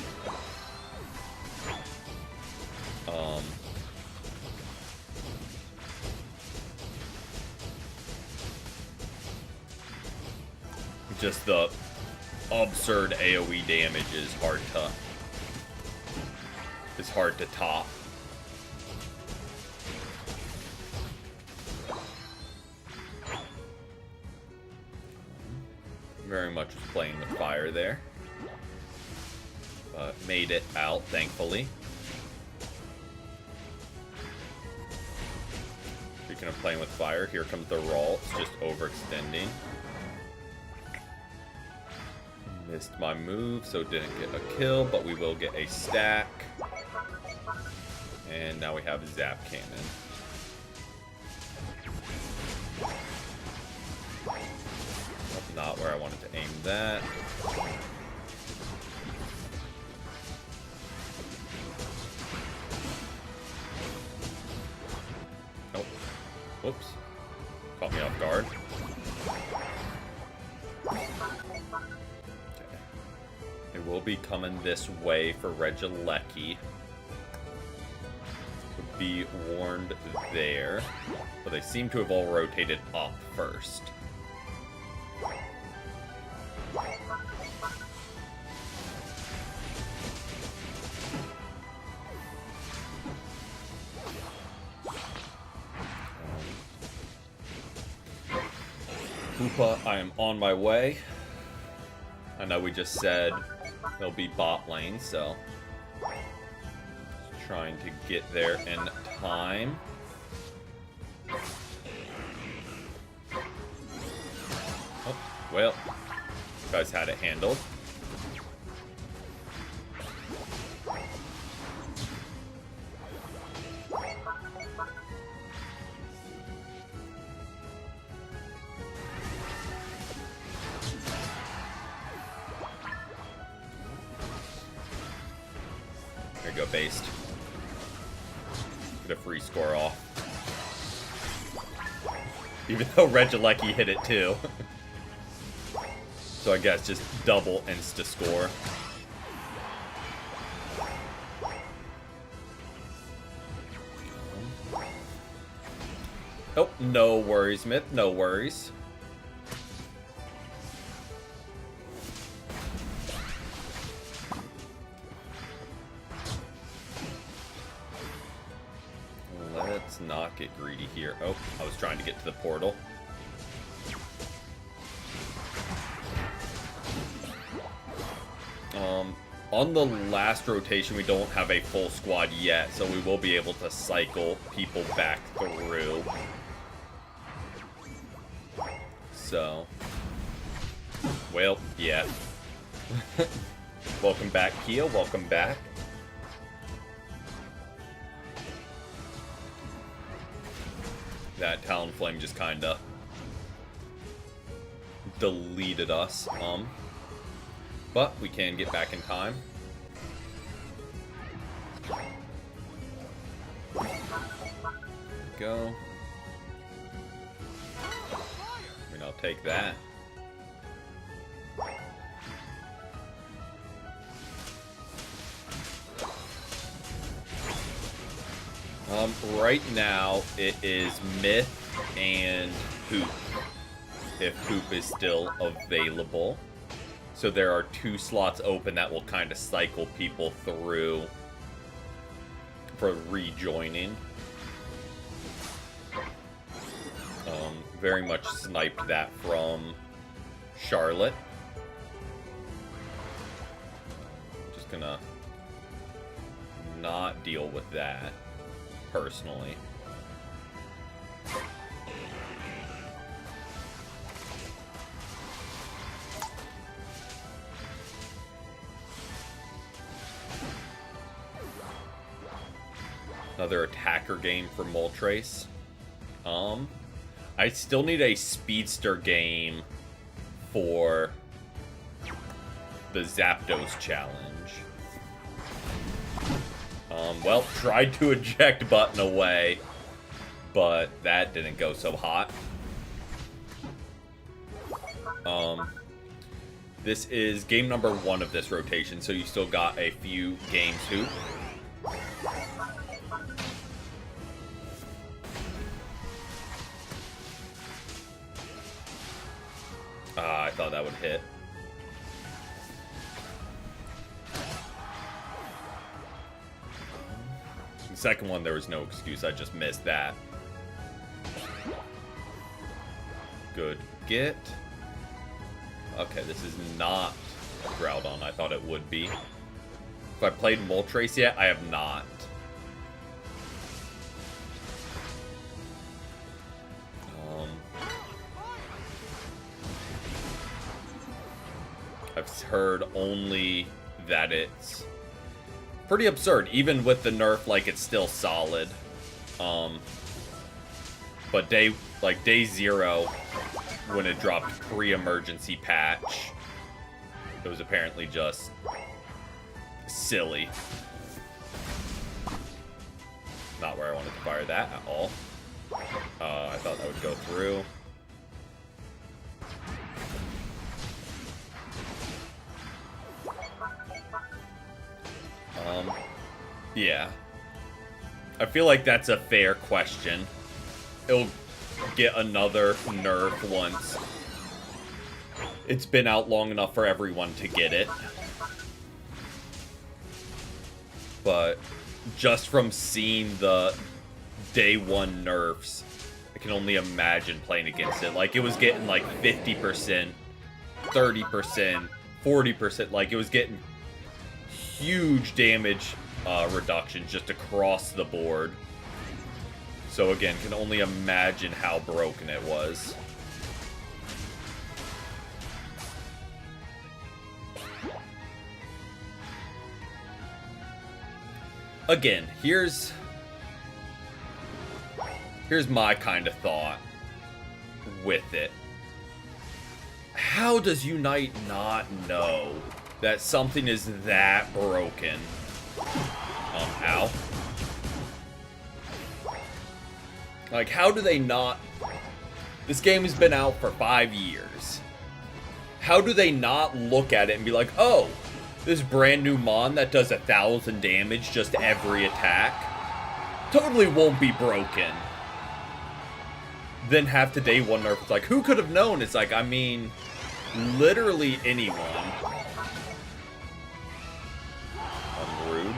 Speaker 1: Just the absurd AoE damage is hard to top. Very much was playing with fire there. But made it out, thankfully. Speaking of playing with fire, here comes the Ralts, just overextending. Missed my move, so didn't get a kill, but we will get a stack. And now we have Zap Cannon. not where I wanted to aim that. Oh, whoops. Caught me off guard. Okay. It will be coming this way for Regieleki. Would be warned there. But they seem to have all rotated up first. Hoopa, I am on my way. I know we just said they'll be bot lane, so just trying to get there in time. Oh, well, you guys had it handled. There you go, based. Get a free score off. Even though Regieleki hit it too. So I guess just double insta score. Oh, no worries, Myth. No worries. Let's not get greedy here. Oh, I was trying to get to the portal. On the last rotation, we don't have a full squad yet, so we will be able to cycle people back through. So, well, yeah. Welcome back, Kia. Welcome back. That Talonflame just kinda deleted us. But we can get back in time. There we go. I mean, I'll take that. Right now, it is Myth and Hoop, if Hoop is still available. So there are 2 slots open that will kind of cycle people through for rejoining. Very much sniped that from Charlotte. Just gonna not deal with that personally. Another attacker game for Moltres. I still need a speedster game for the Zapdos challenge. Well, tried to eject button away, but that didn't go so hot. This is game number 1 of this rotation, so you still got a few games Hoop. I thought that would hit. The second one, there was no excuse. I just missed that. Good get. Okay, this is not a Groudon. I thought it would be. Have I played Moltres yet? I have not. I've heard only that it's pretty absurd. Even with the nerf, like, it's still solid. But day 0, when it dropped pre-emergency patch. It was apparently just silly. Not where I wanted to fire that at all. I thought that would go through. Yeah. I feel like that's a fair question. It'll get another nerf once it's been out long enough for everyone to get it. But just from seeing the day one nerfs, I can only imagine playing against it. Like, it was getting like 50%, 30%, 40%. Like, it was getting huge damage reductions just across the board. So again, can only imagine how broken it was. Again, here's my kind of thought with it. How does Unite not know that something is that broken? Ow. Like, how do they not... This game has been out for 5 years. How do they not look at it and be like, oh, this brand new Mon that does 1,000 damage just every attack totally won't be broken. Then have to day one nerf. It's like, who could have known? It's like, I mean, literally anyone. I'm rude.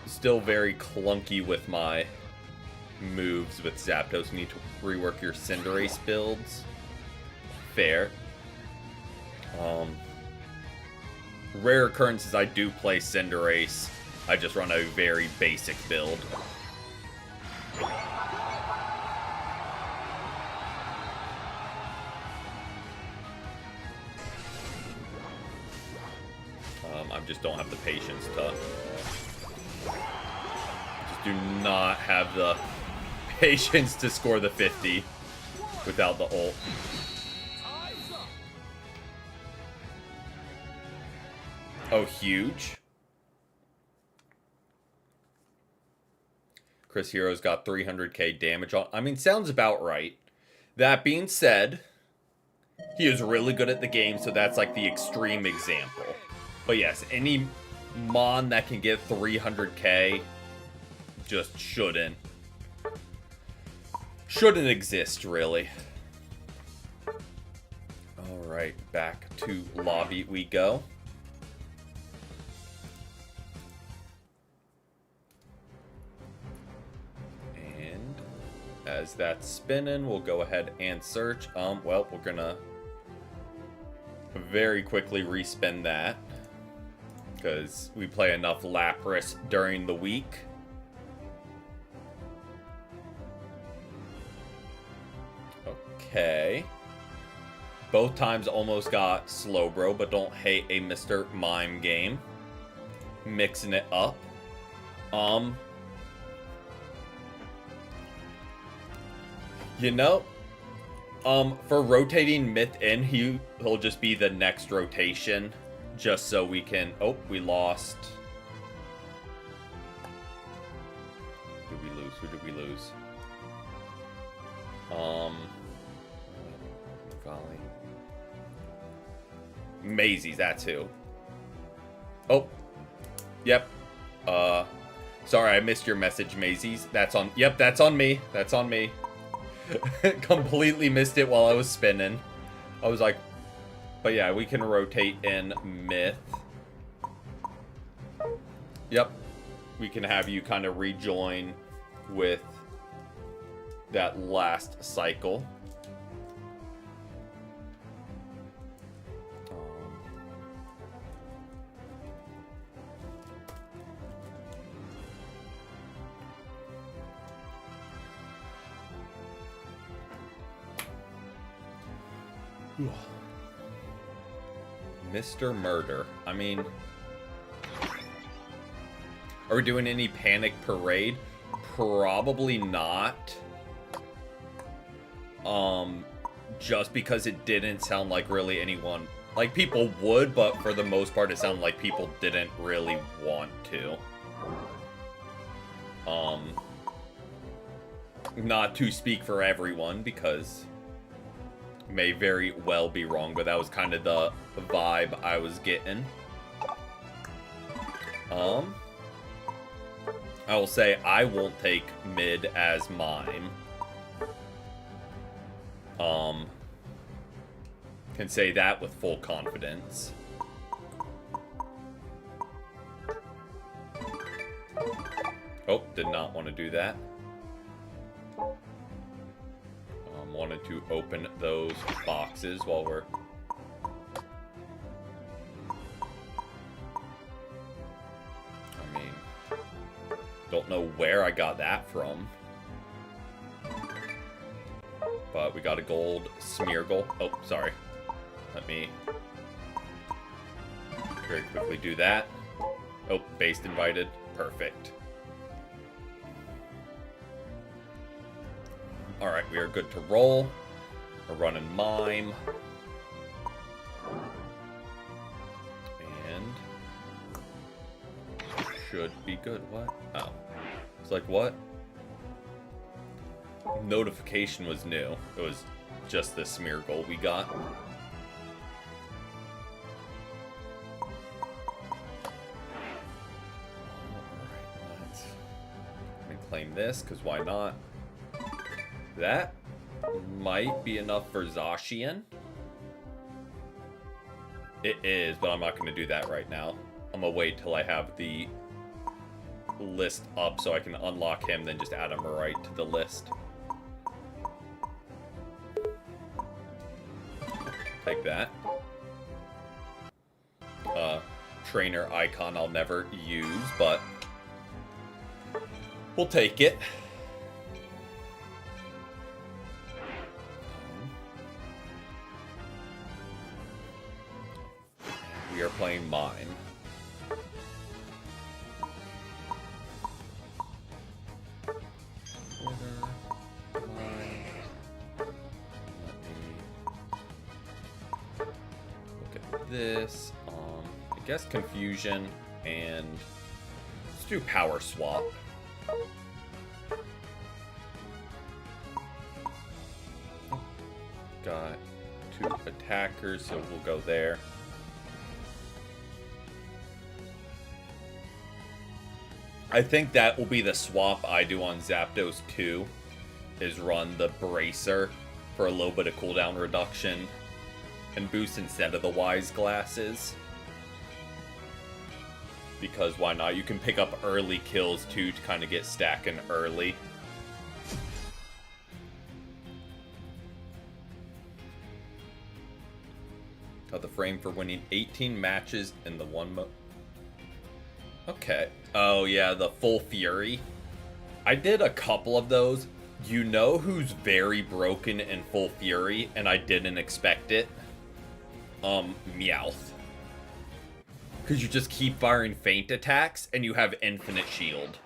Speaker 1: Still very clunky with my moves with Zapdos. Need to rework your Cinderace builds. Fair. Rare occurrences, I do play Cinderace. I just run a very basic build. I just don't have the patience to... do not have the patience to score the 50 without the ult. Oh, huge. Chris Hero's got 300k damage on. I mean, sounds about right. That being said, he is really good at the game, so that's like the extreme example. But yes, any Mon that can get 300k just shouldn't exist, really. Alright, back to lobby we go. And as that's spinning, we'll go ahead and search. Well, we're gonna very quickly respin that because we play enough Lapras during the week. Okay. Both times almost got Slowbro, but don't hate a Mr. Mime game. Mixing it up. You know, for rotating Myth in, he'll just be the next rotation. Just so we can... Oh, we lost. Who did we lose? Who did we lose? Volley. Maisie's, that's who. Oh. Yep. Sorry, I missed your message, Maisie's. That's on... Yep, that's on me. That's on me. Completely missed it while I was spinning. I was like... But yeah, we can rotate in Myth. Yep. We can have you kind of rejoin with that last cycle. Mr. Murder. I mean, are we doing any Panic Parade? Probably not. Just because it didn't sound like really anyone... Like, people would, but for the most part, it sounded like people didn't really want to. Not to speak for everyone, because may very well be wrong, but that was kind of the vibe I was getting. I will say I won't take mid as mime. Can say that with full confidence. Oh, did not want to do that. Wanted to open those boxes while we're... I mean, don't know where I got that from. But we got a gold Smeargle. Oh, sorry. Let me very quickly do that. Oh, based invited. Perfect. Alright, we are good to roll. We're running Mime. And... should be good. What? Oh. It's like, what? Notification was new. It was just the Smeargle we got. Alright, let me claim this, because why not? That might be enough for Zacian. It is, but I'm not going to do that right now. I'm going to wait till I have the list up so I can unlock him, then just add him right to the list. Take that. Trainer icon I'll never use, but we'll take it. We are playing Mime. This, I guess Confusion, and let's do Power Swap. Got 2 attackers, so we'll go there. I think that will be the swap I do on Zapdos 2, is run the Bracer for a little bit of cooldown reduction and boost instead of the Wise Glasses. Because why not? You can pick up early kills too to kind of get stacking early. Got the frame for winning 18 matches in the one mode. Okay. Oh yeah, the Full Fury. I did a couple of those. You know who's very broken in Full Fury, and I didn't expect it? Meowth. Because you just keep firing feint attacks, and you have infinite shield.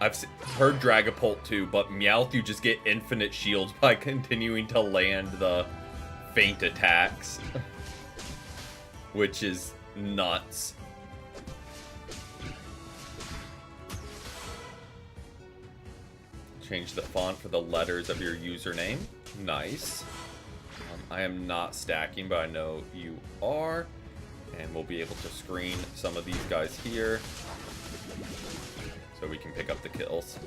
Speaker 1: I've heard Dragapult too, but Meowth, you just get infinite shields by continuing to land the feint attacks. Which is nuts. Change the font for the letters of your username. Nice. I am not stacking, but I know you are. And we'll be able to screen some of these guys here, so we can pick up the kills.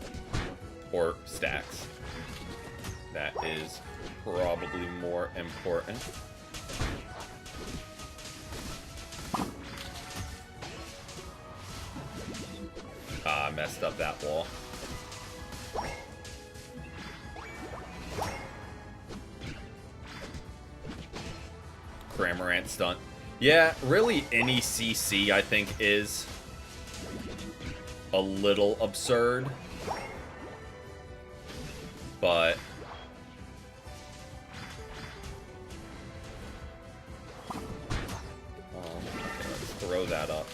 Speaker 1: Or stacks. That is probably more important. Ah, I messed up that wall. Cramorant stunt. Yeah, really any CC I think is a little absurd. But throw that up.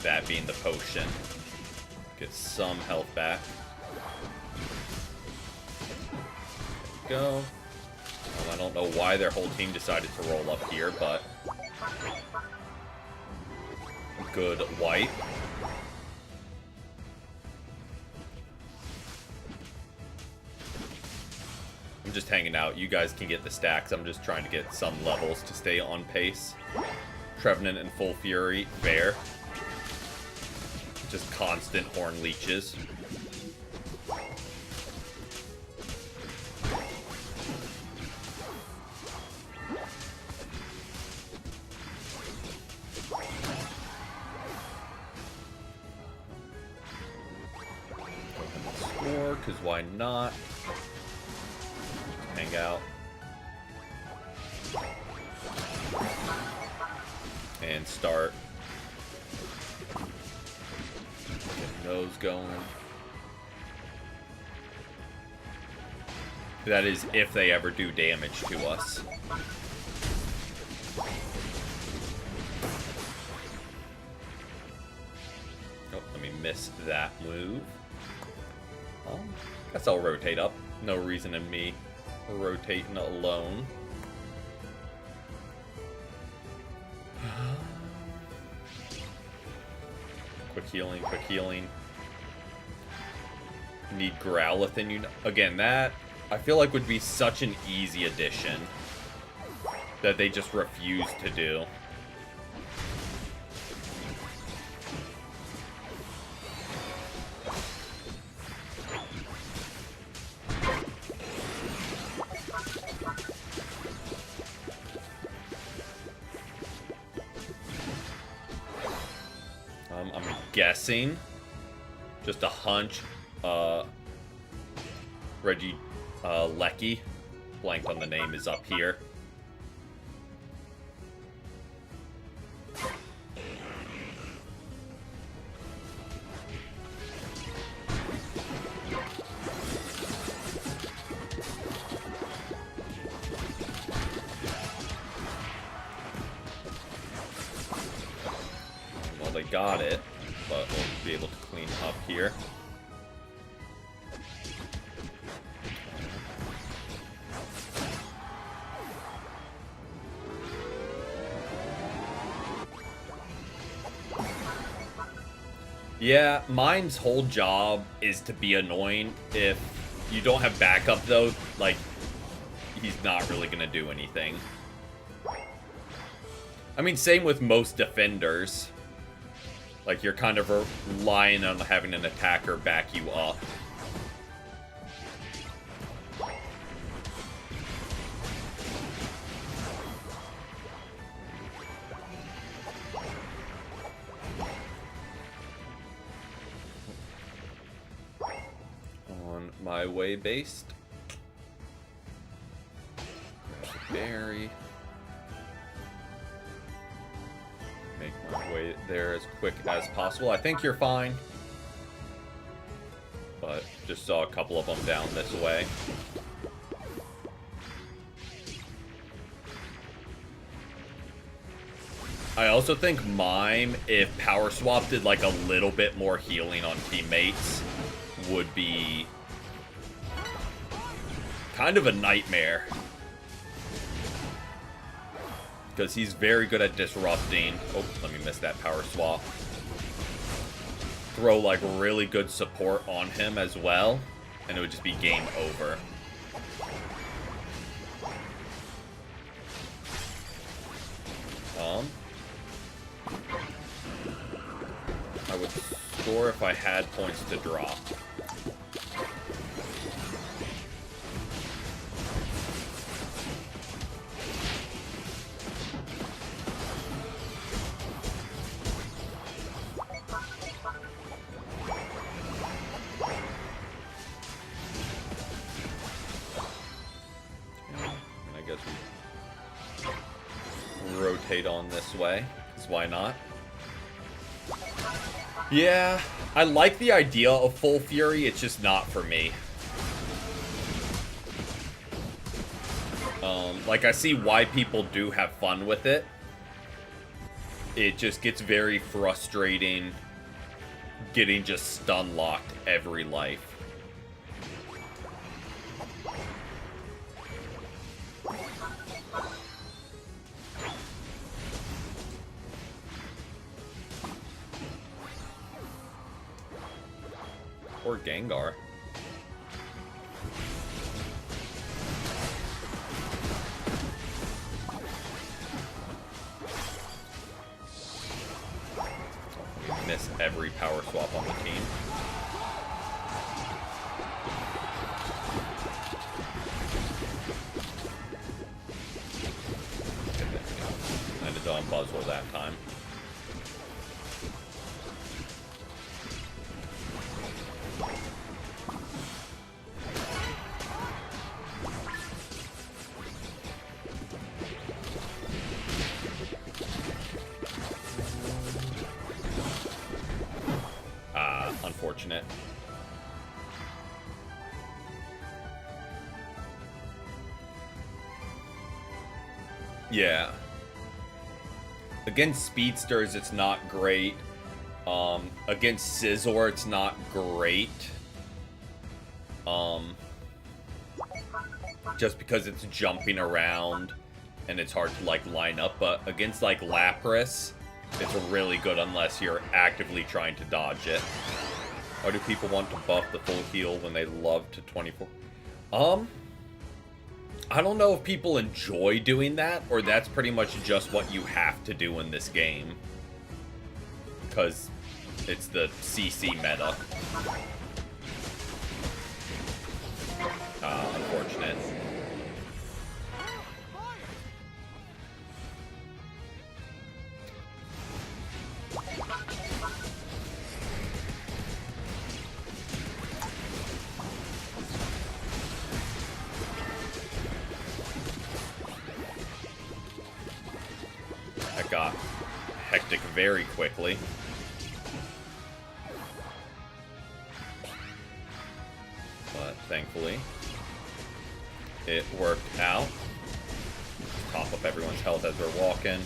Speaker 1: That being the potion. Get some health back. Go. I don't know why their whole team decided to roll up here, but good wipe. I'm just hanging out. You guys can get the stacks. I'm just trying to get some levels to stay on pace. Trevenant and Full Fury, fair. Just constant Horn Leeches. Score, because why not? Hang out. And start. Getting those going. That is if they ever do damage to us. Oh, let me miss that move. Guess I'll rotate up. No reason in me rotating alone. Quick healing, quick healing. Need Growlithe in you. Again, that I feel like would be such an easy addition that they just refuse to do. I'm guessing, just a hunch, Reggie Lecky, blanked on the name, is up here. Well, they got it, but we'll be able to clean up here. Yeah, mine's whole job is to be annoying. If you don't have backup, though, like, he's not really going to do anything. I mean, same with most defenders. Like, you're kind of relying on having an attacker back you up. On my way based. Grab a berry. Make my way there as quick as possible. I think you're fine. But just saw a couple of them down this way. I also think Mime, if Power Swap did like a little bit more healing on teammates, would be kind of a nightmare. Because he's very good at disrupting. Oh, let me miss that Power Swap. Throw like really good support on him as well, and it would just be game over. I would score if I had points to drop. Rotate on this way, because why not? Yeah, I like the idea of Full Fury, it's just not for me. Like, I see why people do have fun with it. it just gets very frustrating getting just stun locked every life. Or Gengar. Miss every power swap on the team. Landed on Buzzwole that time. Unfortunate. Yeah. Against Speedsters, it's not great. Against Scizor, it's not great. Just because it's jumping around and it's hard to, like, line up. But against, like, Lapras, it's really good unless you're actively trying to dodge it. Why do people want to buff the full heal when they love to 24? I don't know if people enjoy doing that, or that's pretty much just what you have to do in this game. Because it's the CC meta. Unfortunate. That got hectic very quickly. But thankfully, it worked out. Top up everyone's health as we're walking.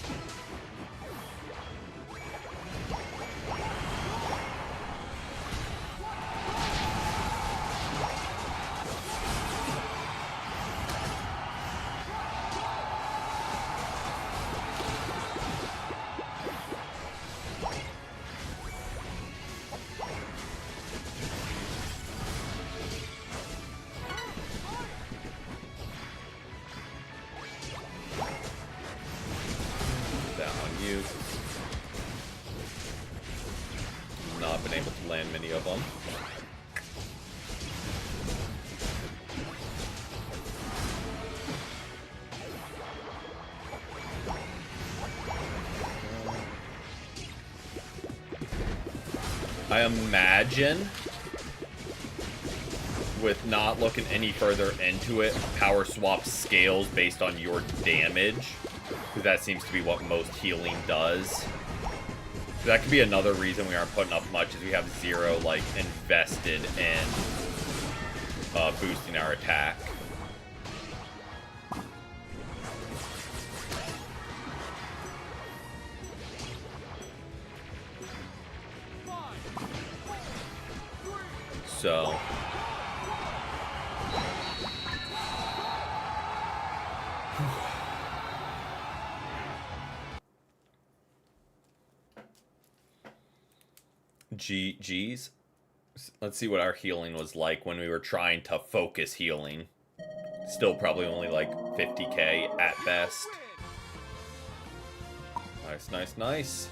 Speaker 1: Not been able to land many of them. I imagine, with not looking any further into it, power swap scales based on your damage, because that seems to be what most healing does. That could be another reason we aren't putting up much, is we have zero, like, invested in boosting our attack. So GG's. Let's see what our healing was like when we were trying to focus healing. Still probably only like 50k at best. Nice, nice, nice.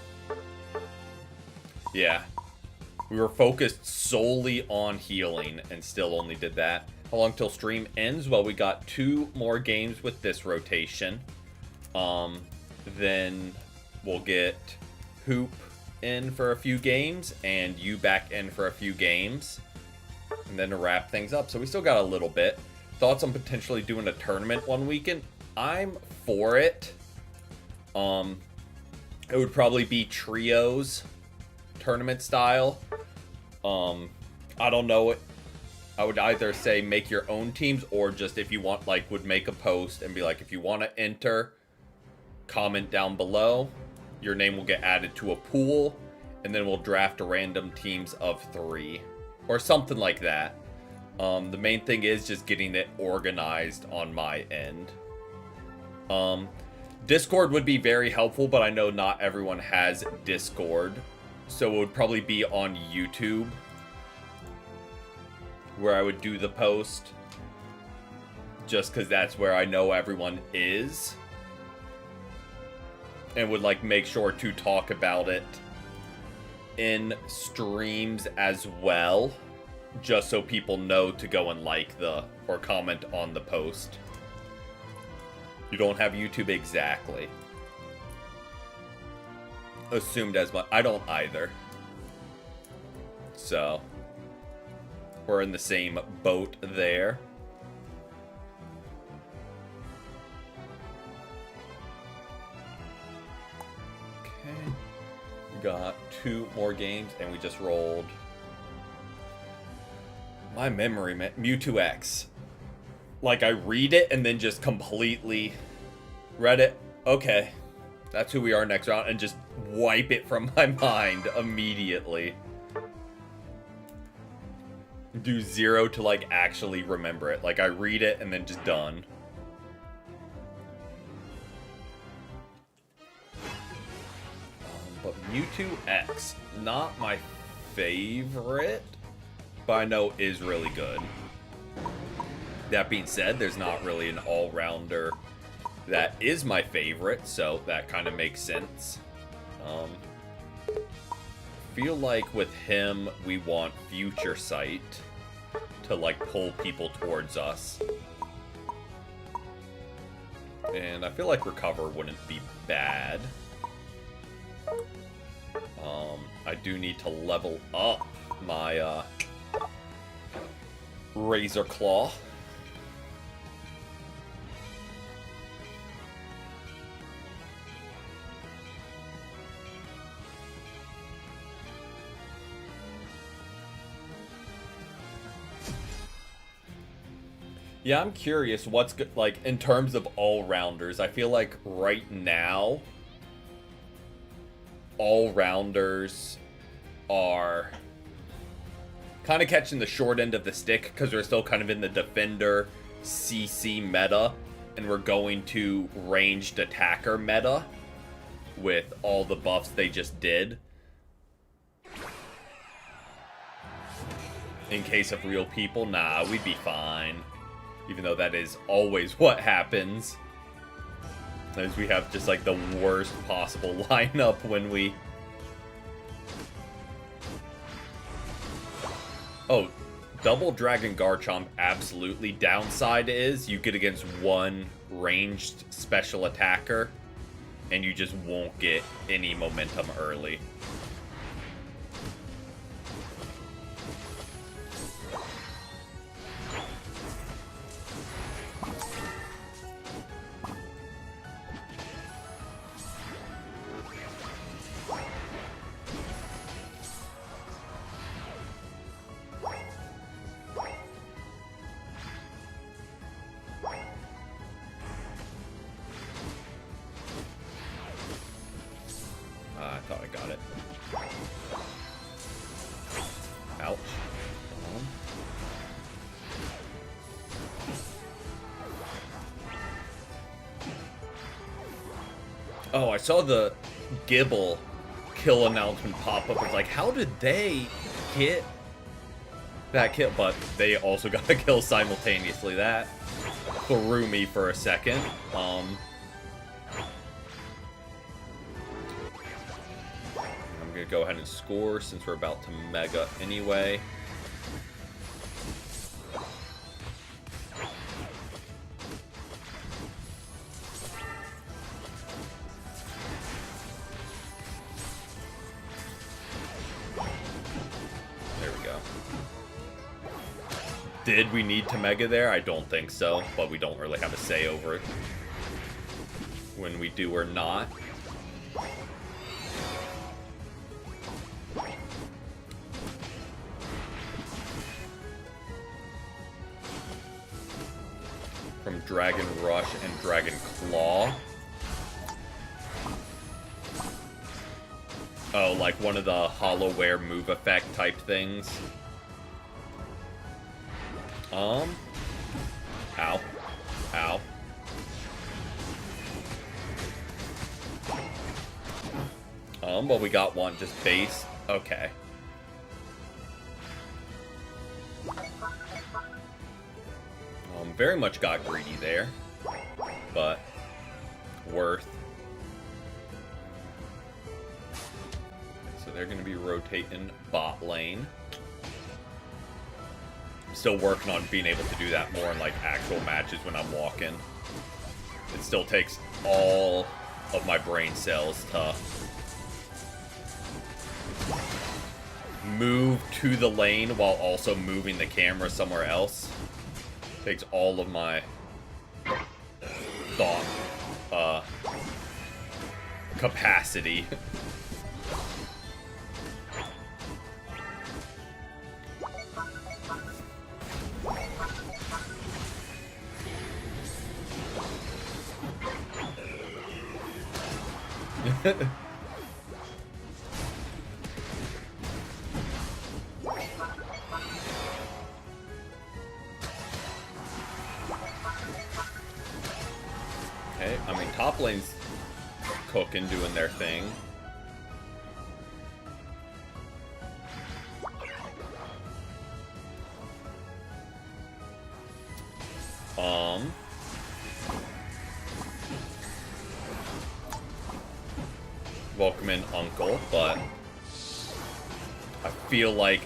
Speaker 1: Yeah. We were focused solely on healing and still only did that. How long till stream ends? Well, we got 2 more games with this rotation. Then we'll get Hoop in for a few games and you back in for a few games, and then to wrap things up. So we still got a little bit. Thoughts on potentially doing a tournament one weekend? I'm for it. It would probably be trios tournament style. I don't know. I would either say make your own teams, or just, if you want, like, would make a post and be like, if you want to enter, comment down below. your name will get added to a pool, and then we'll draft random teams of 3. Or something like that. The main thing is just getting it organized on my end. Discord would be very helpful, but I know not everyone has Discord. So it would probably be on YouTube, where I would do the post. Just because that's where I know everyone is. And would like make sure to talk about it in streams as well. Just so people know to go and like or comment on the post. You don't have YouTube exactly. Assumed as much. I don't either. So we're in the same boat there. Okay. We got 2 more games and we just rolled. My memory, man. Mewtwo X. Like, I read it and then just completely read it. Okay. That's who we are next round. And just wipe it from my mind immediately. Do 0 to, like, actually remember it. Like, I read it and then just done. But Mewtwo X. Not my favorite. But I know is really good. That being said, there's not really an all-rounder that is my favorite, so that kind of makes sense. Feel like with him, we want Future Sight to like pull people towards us. And I feel like Recover wouldn't be bad. I do need to level up my Razor Claw. Yeah, I'm curious what's good, like, in terms of all-rounders. I feel like right now, all-rounders are kind of catching the short end of the stick because we're still kind of in the Defender CC meta, and we're going to ranged attacker meta with all the buffs they just did. In case of real people, nah, we'd be fine. Even though that is always what happens. As we have just like the worst possible lineup when we... Oh, double Dragon Garchomp absolutely. Downside is you get against one ranged special attacker and you just won't get any momentum early. I thought I got it. Ouch. Oh, I saw the Gibble kill announcement pop up. It's like, how did they get that kill? But they also got a kill simultaneously. That threw me for a second. I'm gonna go ahead and score since we're about to Mega anyway. There we go. Did we need to Mega there? I don't think so, but we don't really have a say over it when we do or not. From Dragon Rush and Dragon Claw. Oh, like one of the Hollowware move effect type things. Ow. Ow. Well, we got one, just base. Okay. Very much got greedy there, but worth. So they're going to be rotating bot lane. Still working on being able to do that more in like actual matches when I'm walking. It still takes all of my brain cells to move to the lane while also moving the camera somewhere else. Takes all of my thought capacity. Okay, I mean, top lane's cooking, doing their thing. Welcome in, Uncle, but I feel like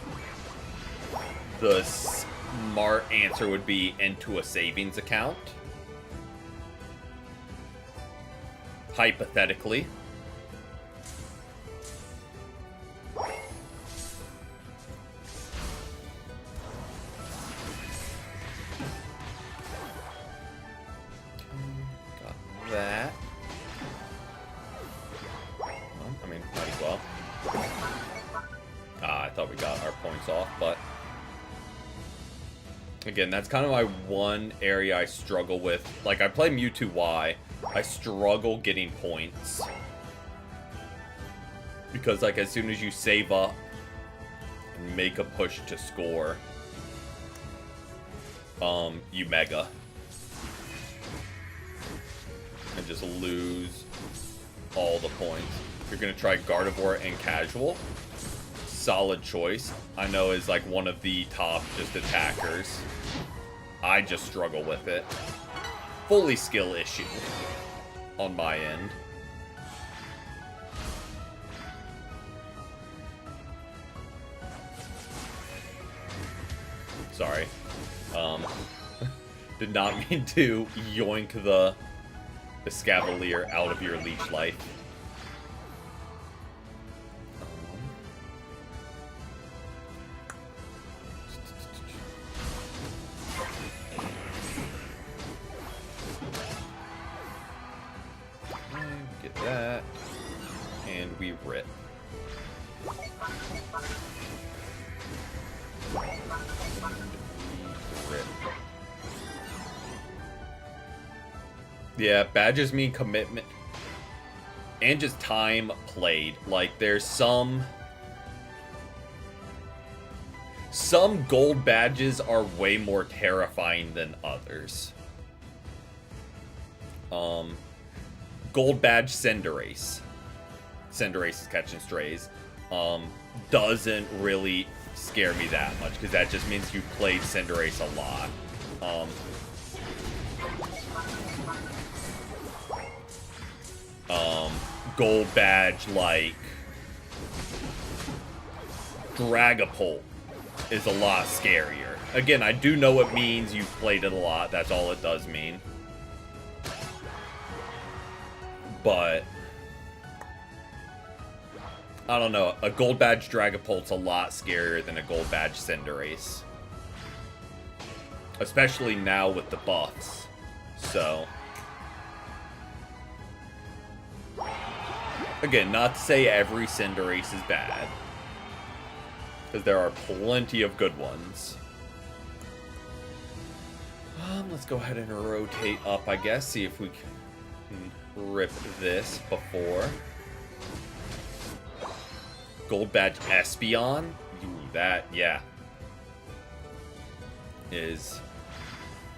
Speaker 1: the smart answer would be into a savings account. Hypothetically. Got that. I mean, might as well. I thought we got our points off, but again, that's kind of my one area I struggle with. Like, I play Mewtwo Y. I struggle getting points. Because, like, as soon as you save up and make a push to score, you mega. And just lose all the points. You're going to try Gardevoir and Casual. Solid choice. I know is, like, one of the top just attackers. I just struggle with it. Fully skill issue on my end. Sorry. Did not mean to yoink the Escavalier out of your leech life. Get that. And we rip. Yeah, badges mean commitment and just time played. Like, there's some gold badges are way more terrifying than others. Gold badge Cinderace. Cinderace is catching strays. Doesn't really scare me that much because that just means you played Cinderace a lot. Gold badge like Dragapult is a lot scarier. Again, I do know it means you've played it a lot. That's all it does mean. But I don't know. A gold badge Dragapult's a lot scarier than a gold badge Cinderace. Especially now with the buffs. So again, not to say every Cinderace is bad, because there are plenty of good ones. Let's go ahead and rotate up, I guess. See if we can rip this before. Gold badge Espeon. Ooh, that, yeah. Is...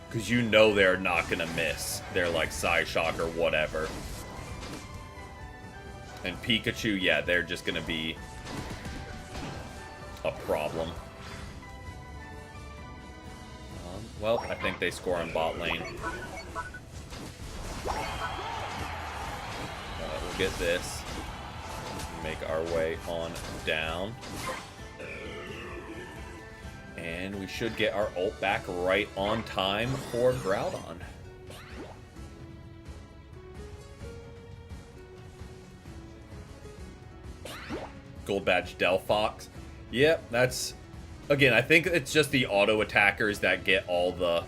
Speaker 1: Because you know they're not going to miss. They're like Psyshock or whatever. And Pikachu, yeah, they're just going to be a problem. Well, I think they score on bot lane. We'll get this. Make our way on down. And we should get our ult back right on time for Groudon. Gold badge Delphox. Yep, that's... Again, I think it's just the auto attackers that get all the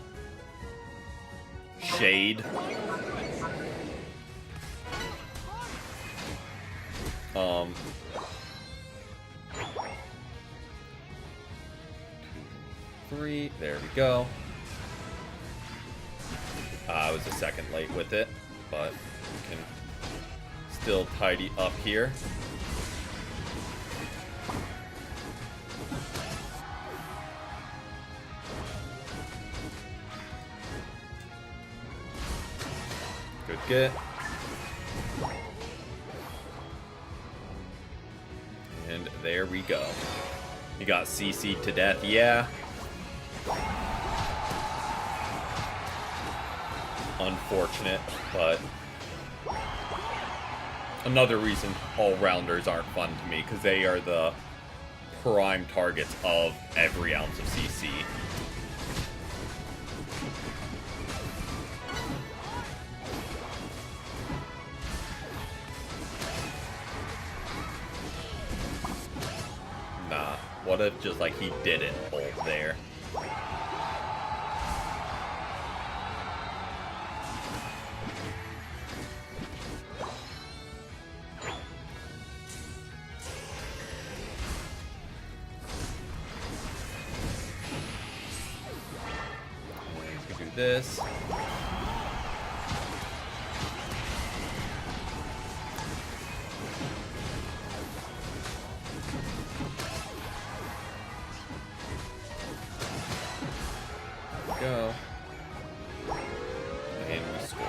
Speaker 1: shade. Three, there we go. I was a second late with it, but we can still tidy up here. Good get. And there we go. You got CC'd to death, yeah. Unfortunate, but another reason all-rounders aren't fun to me, because they are the prime targets of every ounce of CC. Nah, what if just like he didn't hold there? This. Go. And we score.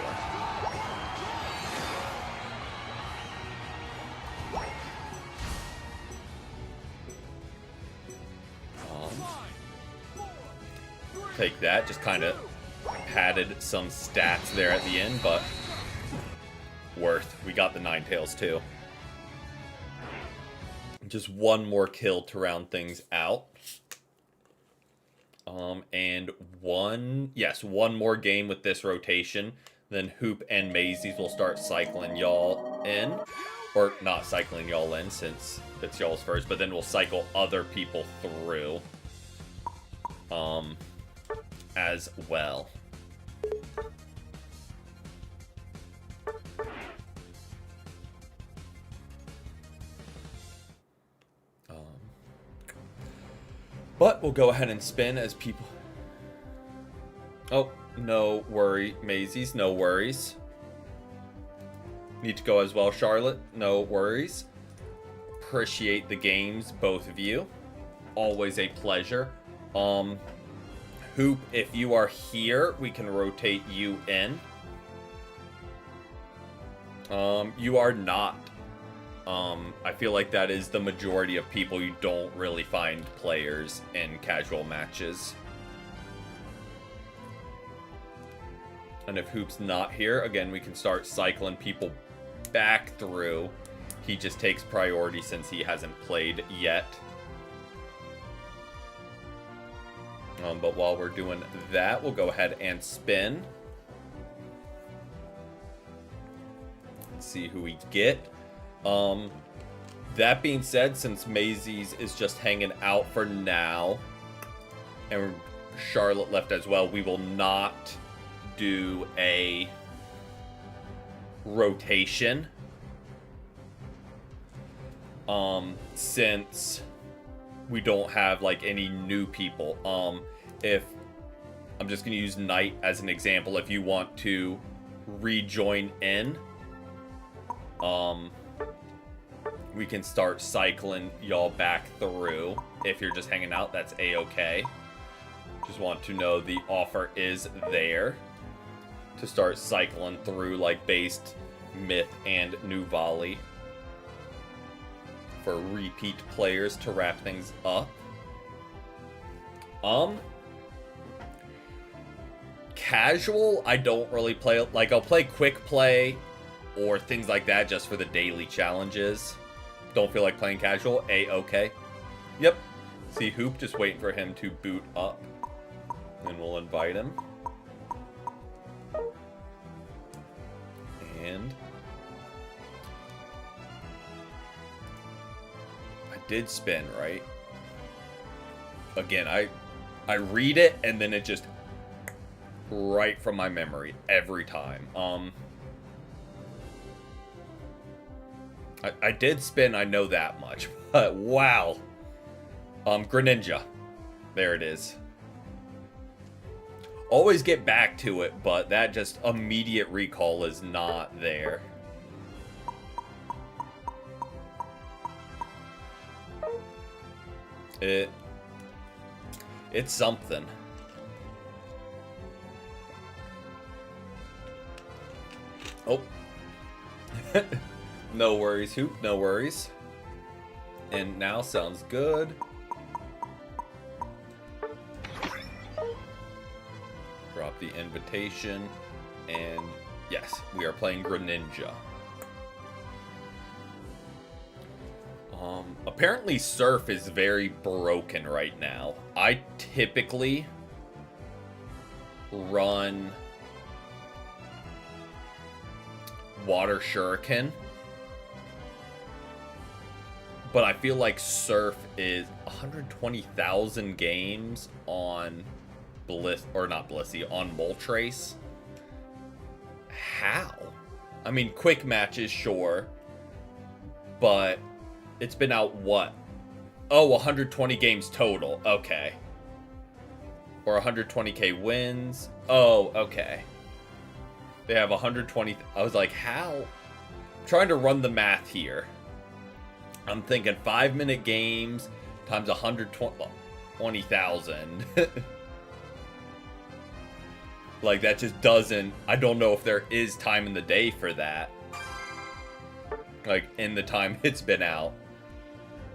Speaker 1: Take that, just kind of padded some stats there at the end, but worth. We got the Ninetales too. Just one more kill to round things out. And one more game with this rotation. Then Hoop and Mazies will start cycling y'all in. Or not cycling y'all in since it's y'all's first, but then we'll cycle other people through. As well. But we'll go ahead and spin as people... Oh, no worry, Mazies, no worries. Need to go as well, Charlotte, no worries. Appreciate the games, both of you. Always a pleasure. Hoop, if you are here, we can rotate you in. You are not. I feel like that is the majority of people. You don't really find players in casual matches. And if Hoop's not here, again, we can start cycling people back through. He just takes priority since he hasn't played yet. But while we're doing that, we'll go ahead and spin. Let's see who we get. That being said, since Mazies is just hanging out for now, and Charlotte left as well, we will not do a rotation. Since we don't have like any new people. If I'm just gonna use Knight as an example, if you want to we can start cycling y'all back through. If you're just hanging out, that's a-okay. Just want to know the offer is there to start cycling through like Based, Myth, and New Volley for repeat players to wrap things up. Casual, I don't really play. Like, I'll play quick play or things like that just for the daily challenges. Don't feel like playing casual, a-okay. Yep. See Hoop, just waiting for him to boot up. And we'll invite him. And I did spin, right? Again, I read it and then it just right from my memory every time. I did spin, I know that much. But wow. Greninja. There it is. Always get back to it, but that just immediate recall is not there. It's something. Oh. No worries, Hoop, no worries. And now sounds good. Drop the invitation. And yes, we are playing Greninja. Apparently Surf is very broken right now. I typically run Water Shuriken, but I feel like Surf is 120,000 games on on Moltres. How? I mean, quick matches, sure, but it's been out what? Oh, 120 games total. Okay. Or 120k wins. Oh, okay. They have 120. I was like, how? I'm trying to run the math here. I'm thinking 5-minute games times 120,000. Like, that just doesn't... I don't know if there is time in the day for that. Like, in the time it's been out.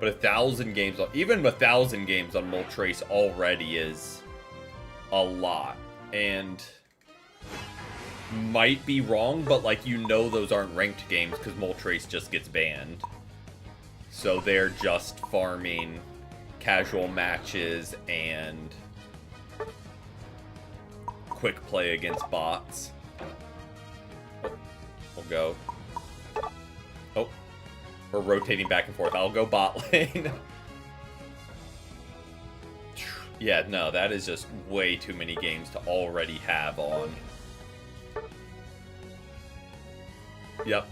Speaker 1: But 1,000 games... Even 1,000 games on Moltres already is a lot. And... might be wrong, but, like, you know those aren't ranked games because Moltres just gets banned. So they're just farming casual matches and quick play against bots. Oh, we'll go. Oh, we're rotating back and forth. I'll go bot lane. Yeah, no, that is just way too many games to already have on. Yep.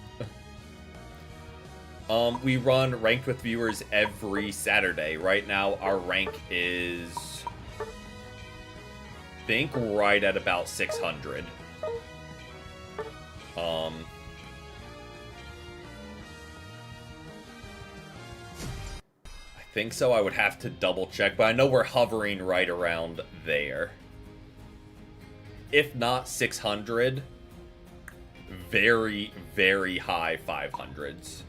Speaker 1: We run Ranked with Viewers every Saturday. Right now, our rank is... I think right at about 600. I think so. I would have to double check, but I know we're hovering right around there. If not 600... very, very high 500s.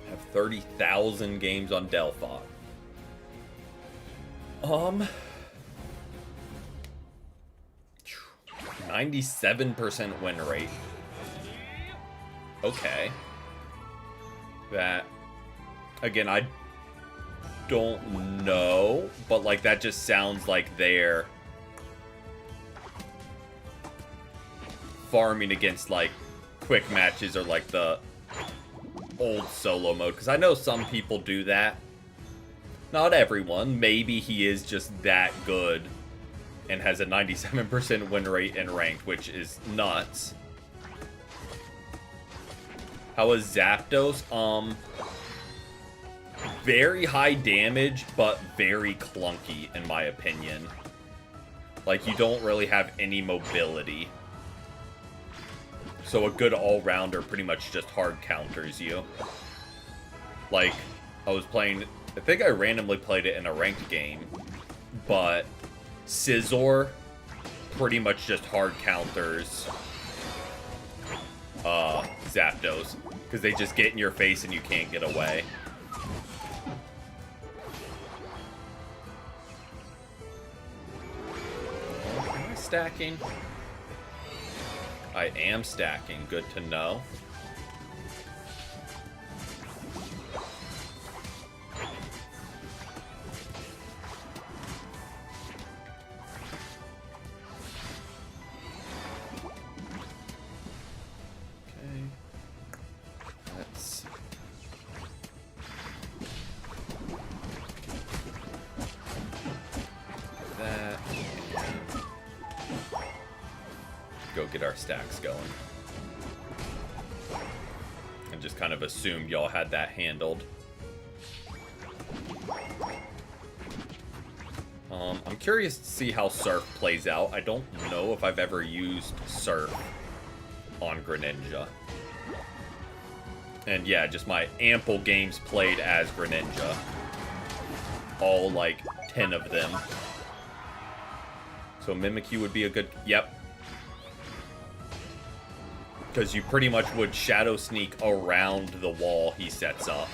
Speaker 1: Have 30,000 games on Delphi. 97% win rate. Okay. That, again, I don't know, but like that just sounds like they're farming against like quick matches or like the old solo mode, because I know some people do that. Not everyone. Maybe he is just that good and has a 97% win rate in ranked, which is nuts. How is Zapdos? Very high damage, but very clunky in my opinion. Like, you don't really have any mobility. So a good all-rounder pretty much just hard counters you. Like, I was playing... I think I randomly played it in a ranked game. But Scizor pretty much just hard counters Zapdos. Because they just get in your face and you can't get away. Am I stacking? I am stacking. Good to know. Okay. Let's... that. Go get our stacks going. And just kind of assumed y'all had that handled. I'm curious to see how Surf plays out. I don't know if I've ever used Surf on Greninja. And yeah, just my ample games played as Greninja. All like 10 of them. So Mimikyu would be a good... Yep. Because you pretty much would Shadow Sneak around the wall he sets up.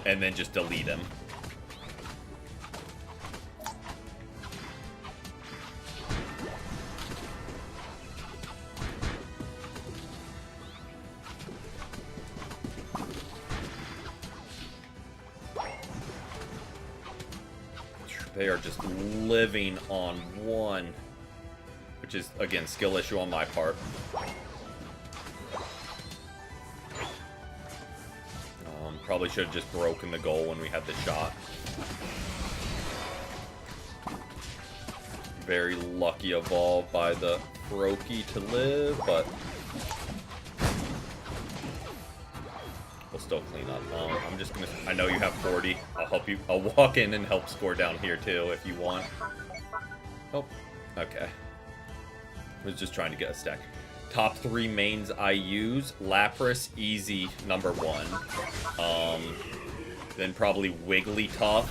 Speaker 1: And then just delete him. They are just living on one. Which is, again, skill issue on my part. Probably should have just broken the goal when we had the shot. Very lucky evolve by the Froakie to live, but we'll still clean up. I'm just gonna... I know you have 40. I'll help you. I'll walk in and help score down here, too, if you want. Oh, okay. I was just trying to get a stack. Top 3 mains I use. Lapras, easy, #1. Then probably Wigglytuff.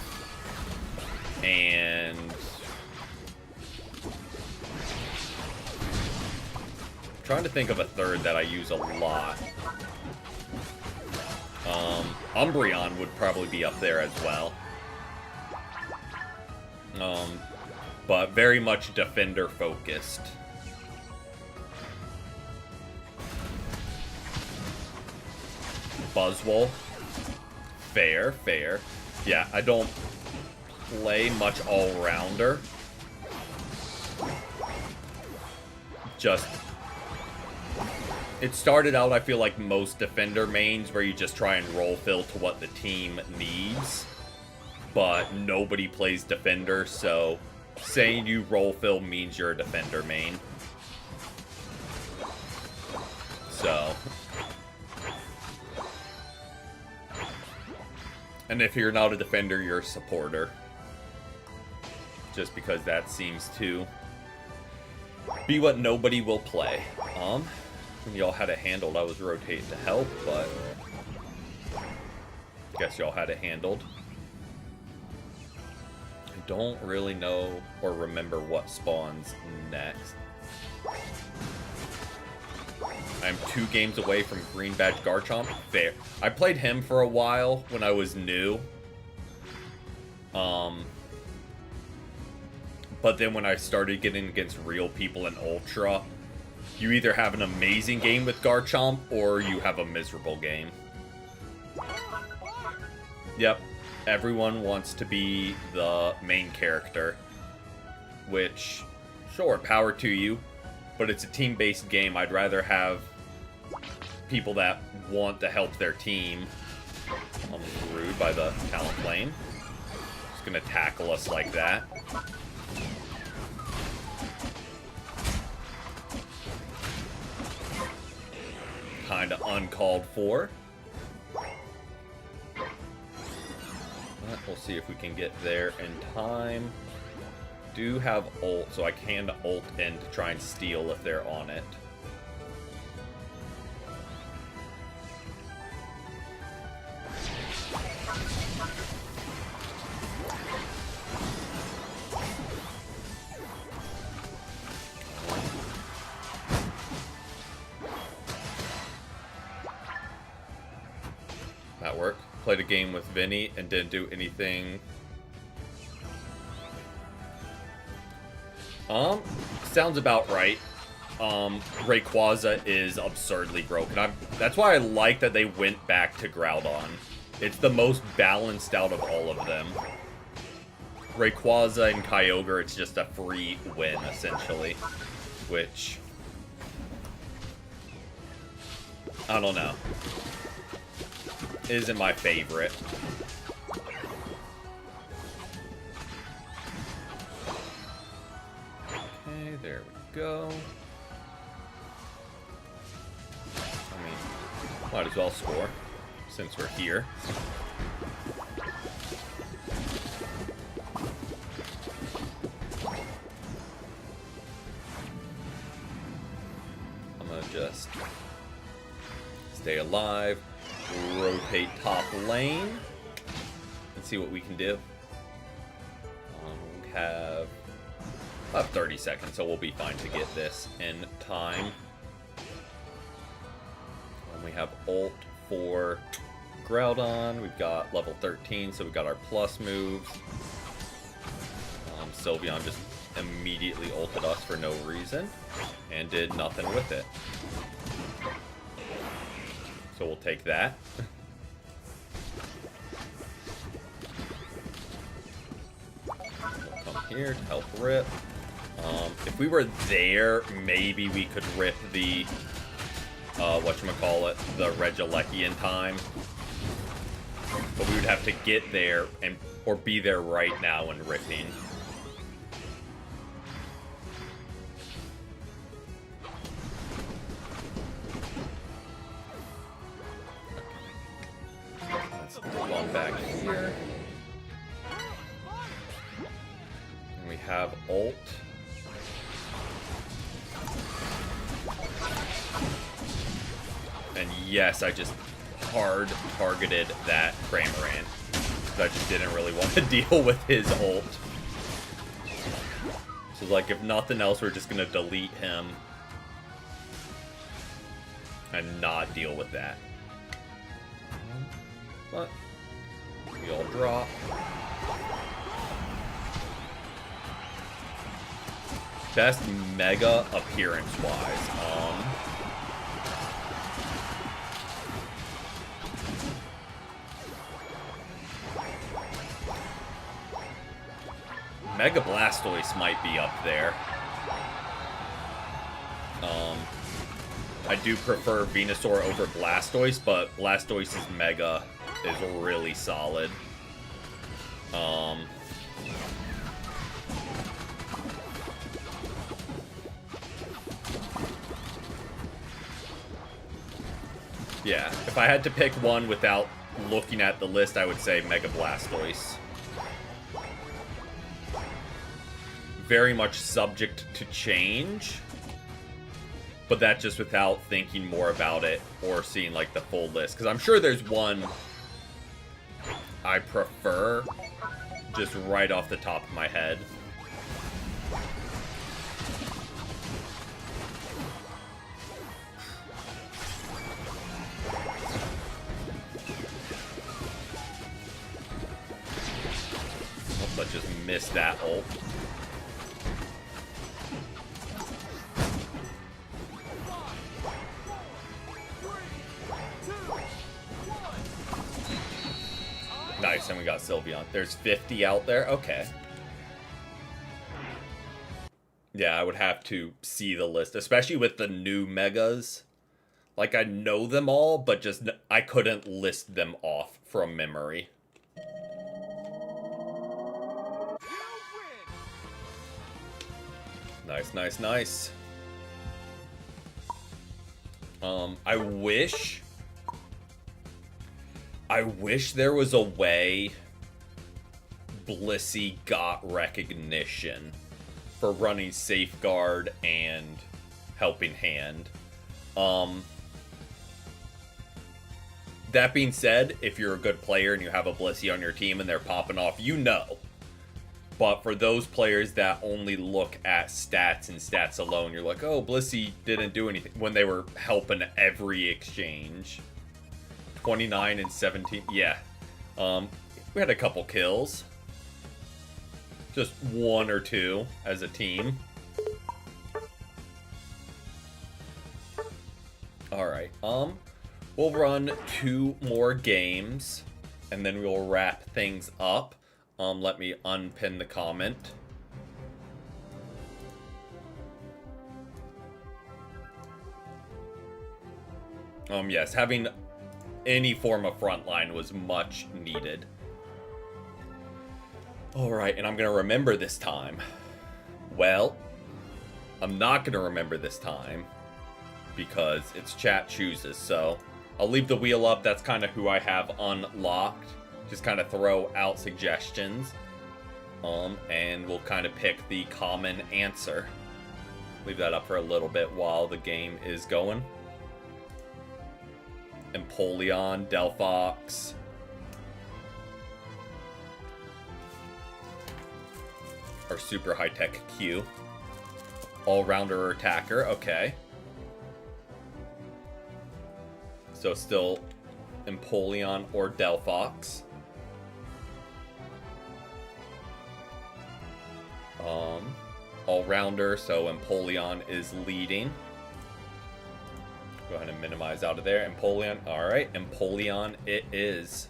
Speaker 1: And... I'm trying to think of a third that I use a lot. Umbreon would probably be up there as well. But very much defender focused. Buzzwole. Fair, fair. Yeah, I don't play much all-rounder. Just... It started out, I feel like, most defender mains where you just try and roll fill to what the team needs. But nobody plays defender, so saying you roll fill means you're a defender main. So... And if you're not a defender, you're a supporter. Just because that seems to be what nobody will play. When y'all had it handled, I was rotating to help, but... guess y'all had it handled. I don't really know or remember what spawns next. I'm 2 games away from Green Badge Garchomp. Fair. I played him for a while when I was new. But then when I started getting against real people in Ultra, you either have an amazing game with Garchomp or you have a miserable game. Yep. Everyone wants to be the main character. Which, sure, power to you. But it's a team-based game. I'd rather have people that want to help their team. Almost rude by the Talonflame. Just gonna tackle us like that. Kinda uncalled for. But we'll see if we can get there in time. Do have ult, so I can ult in to try and steal if they're on it. That worked. Played a game with Vinny and didn't do anything. Sounds about right. Rayquaza is absurdly broken. That's why I like that they went back to Groudon. It's the most balanced out of all of them. Rayquaza and Kyogre, it's just a free win, essentially. Which... I don't know. Isn't my favorite. Okay, there we go. I mean, might as well score, since we're here. I'm gonna just stay alive, rotate top lane, and see what we can do. We have about 30 seconds, so we'll be fine to get this in time. And we have ult for Groudon. We've got level 13, so we've got our plus moves. Sylveon just immediately ulted us for no reason and did nothing with it. So we'll take that. We'll come here to help rip. If we were there, maybe we could rip the, whatchamacallit, the Regieleki in time. But we would have to get there or be there right now and ripping. Let's pull on back here. And we have ult. And yes, I just hard targeted that Cramorant. I just didn't really want to deal with his ult. So like, if nothing else, we're just gonna delete him and not deal with that. But we all drop. Best Mega appearance-wise. Mega Blastoise might be up there. I do prefer Venusaur over Blastoise, but Blastoise's Mega is really solid. Yeah, if I had to pick one without looking at the list, I would say Mega Blastoise. Very much subject to change, but that just without thinking more about it or seeing like the full list, because I'm sure there's one I prefer just right off the top of my head. Oh, let's just miss that ult. Nice, and we got Sylveon. There's 50 out there? Okay. Yeah, I would have to see the list, especially with the new Megas. Like, I know them all, but just I couldn't list them off from memory. Nice, nice, nice. I wish there was a way Blissey got recognition for running Safeguard and Helping Hand. That being said, if you're a good player and you have a Blissey on your team and they're popping off, you know. But for those players that only look at stats and stats alone, you're like, oh, Blissey didn't do anything when they were helping every exchange. 29 and 17. Yeah. We had a couple kills. Just one or two as a team. Alright, we'll run 2 more games, and then we'll wrap things up. Let me unpin the comment. Yes, having any form of frontline was much needed. Alright, and I'm gonna remember this time. Well, I'm not gonna remember this time, because it's chat chooses, so I'll leave the wheel up. That's kind of who I have unlocked. Just kind of throw out suggestions, and we'll kind of pick the common answer. Leave that up for a little bit while the game is going. Empoleon, Delphox. Our super high-tech Q. All-rounder attacker, okay. So still Empoleon or Delphox. All-rounder, so Empoleon is leading. Go ahead and minimize out of there. Empoleon, alright, Empoleon it is.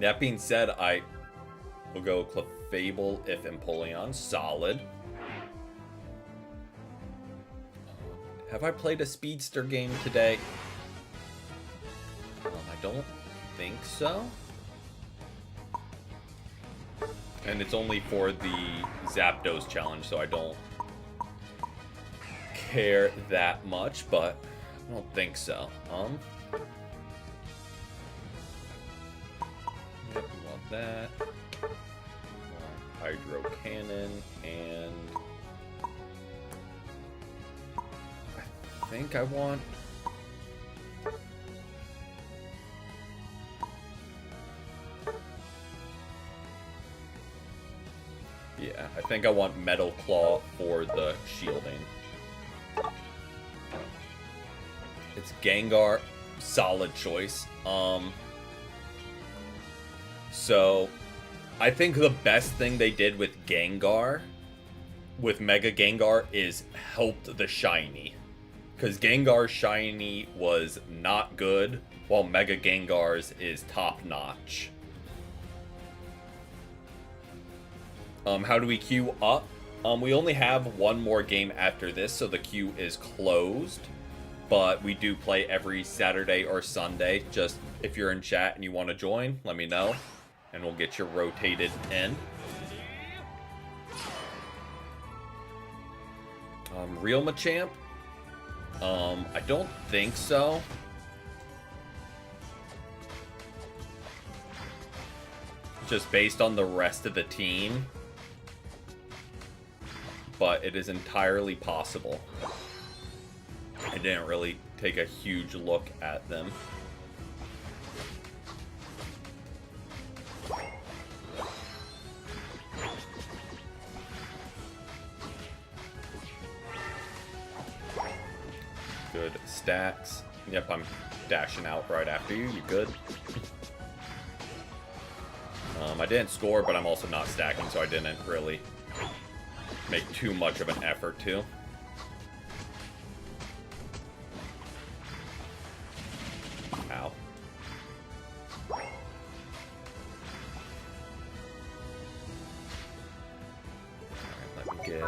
Speaker 1: That being said, I will go Clefable if Empoleon. Solid. Have I played a speedster game today? I don't think so. And it's only for the Zapdos challenge, so I don't care that much, but I don't think so. Yep, we want that. Hydro Cannon, and I think I want... Yeah, I think I want Metal Claw for the shielding. It's Gengar. Solid choice. So, I think the best thing they did with Gengar, with Mega Gengar, is helped the shiny. Because Gengar's shiny was not good, while Mega Gengar's is top-notch. How do we queue up? We only have one more game after this, so the queue is closed. But we do play every Saturday or Sunday. Just if you're in chat and you want to join, let me know. And we'll get you rotated in. Real Machamp? I don't think so. Just based on the rest of the team. But it is entirely possible. I didn't really take a huge look at them. Good stacks. Yep, I'm dashing out right after you. You good? I didn't score, but I'm also not stacking, so I didn't really make too much of an effort to. Ow. Alright, let me get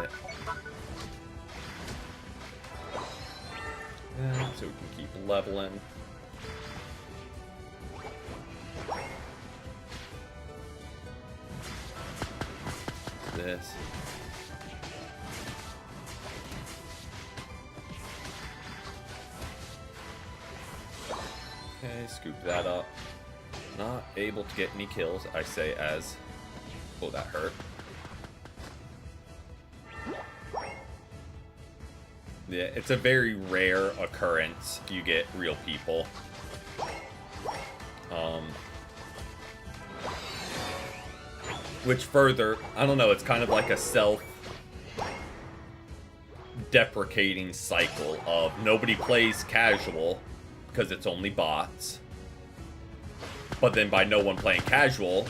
Speaker 1: that so we can keep leveling. This. Okay, scoop that up. Not able to get any kills, I say as... Oh, that hurt. Yeah, it's a very rare occurrence you get real people. Which further, I don't know, it's kind of like a self deprecating cycle of nobody plays casual because it's only bots. But then by no one playing casual,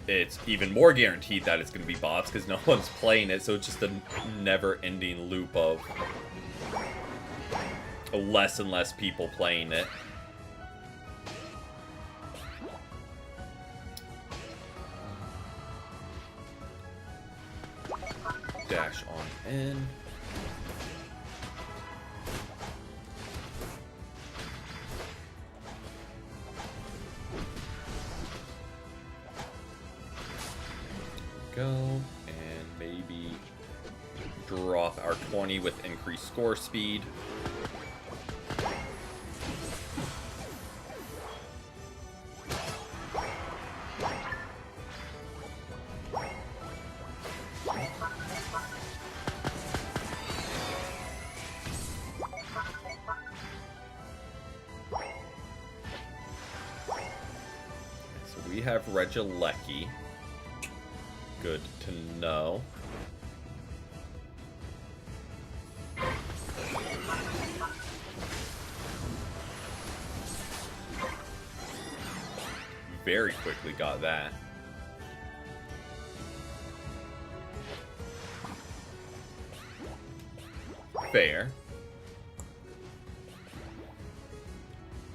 Speaker 1: it's even more guaranteed that it's going to be bots because no one's playing it. So it's just a never-ending loop of less and less people playing it. Dash on in. Go, and maybe drop our 20 with increased score speed. So we have Regieleki. Good to know. Very quickly got that. Fair.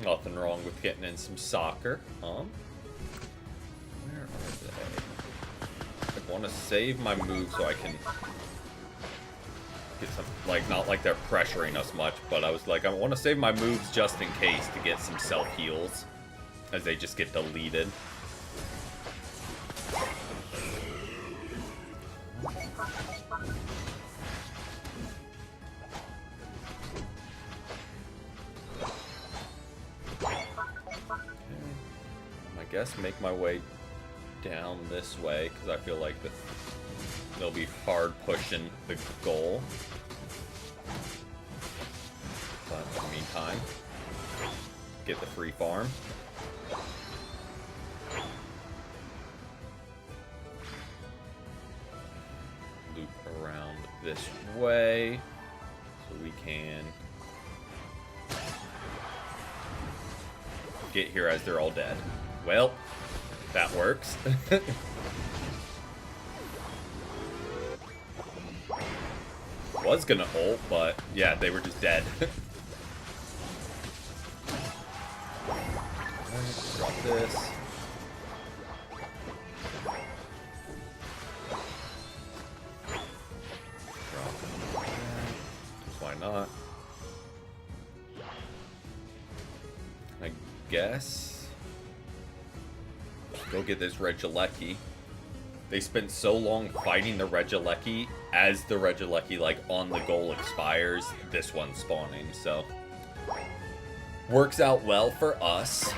Speaker 1: Nothing wrong with getting in some soccer. Where are they? I want to save my move so I can get some, like, not like they're pressuring us much, but I was like, I want to save my moves just in case to get some self-heals as they just get deleted. I guess make my way down this way because I feel like they'll be hard pushing the goal. But in the meantime, get the free farm. Loop around this way so we can get here as they're all dead. Well, that works. Was gonna ult, but yeah, they were just dead. Alright, drop this. Drop that. Why not? I guess. Go get this Regieleki. They spent so long fighting the Regieleki. As the Regieleki, like, on the goal expires, this one's spawning, so works out well for us.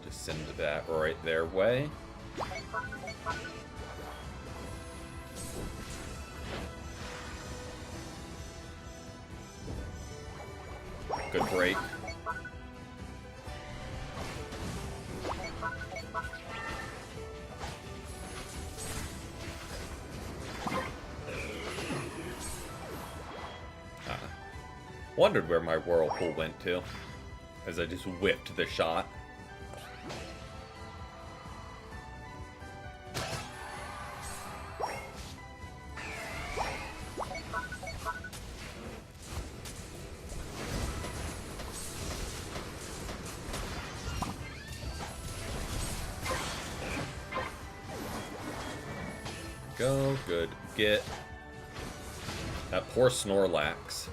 Speaker 1: Just send that right their way. Good break. Wondered where my whirlpool went to, as I just whipped the shot. Go, good, get. That poor Snorlax.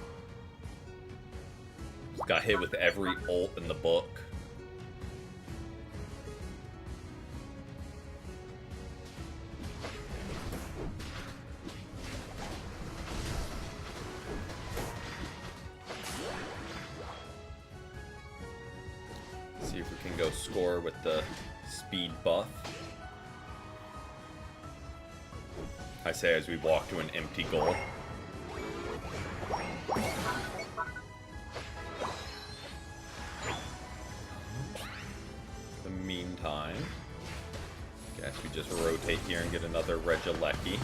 Speaker 1: Got hit with every ult in the book. See if we can go score with the speed buff. I say as we walk to an empty goal. meantime, guess we just rotate here and get another Regieleki.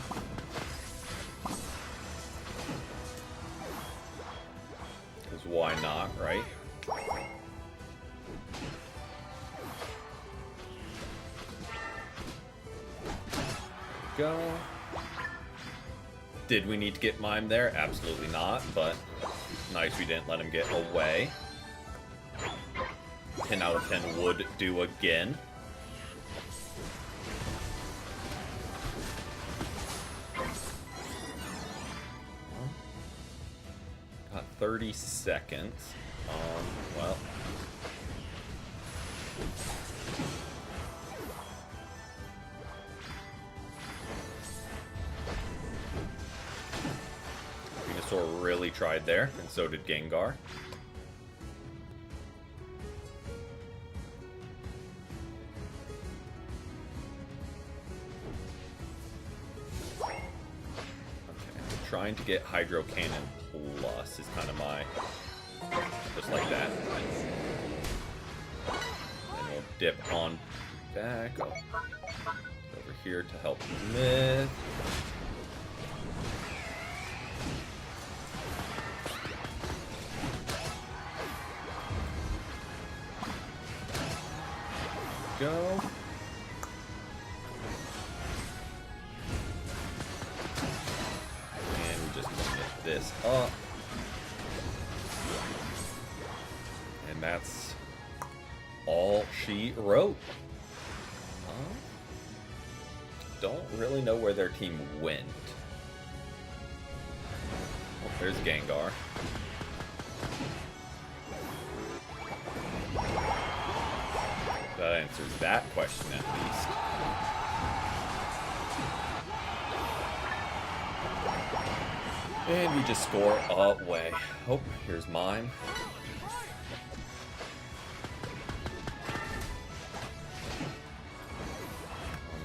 Speaker 1: Because why not, right? Go. Did we need to get Mime there? Absolutely not, but nice we didn't let him get away. 10 out of 10 would do again. Got 30 seconds. Well. Venusaur really tried there, and so did Gengar. Trying to get Hydro Cannon Plus is kind of my... just like that. And we'll dip on back. Over here to help Myth. Go. This up, and that's all she wrote. Don't really know where their team went. Oh, there's Gengar. That answers that question at least. And we just score away. Oh, here's mine.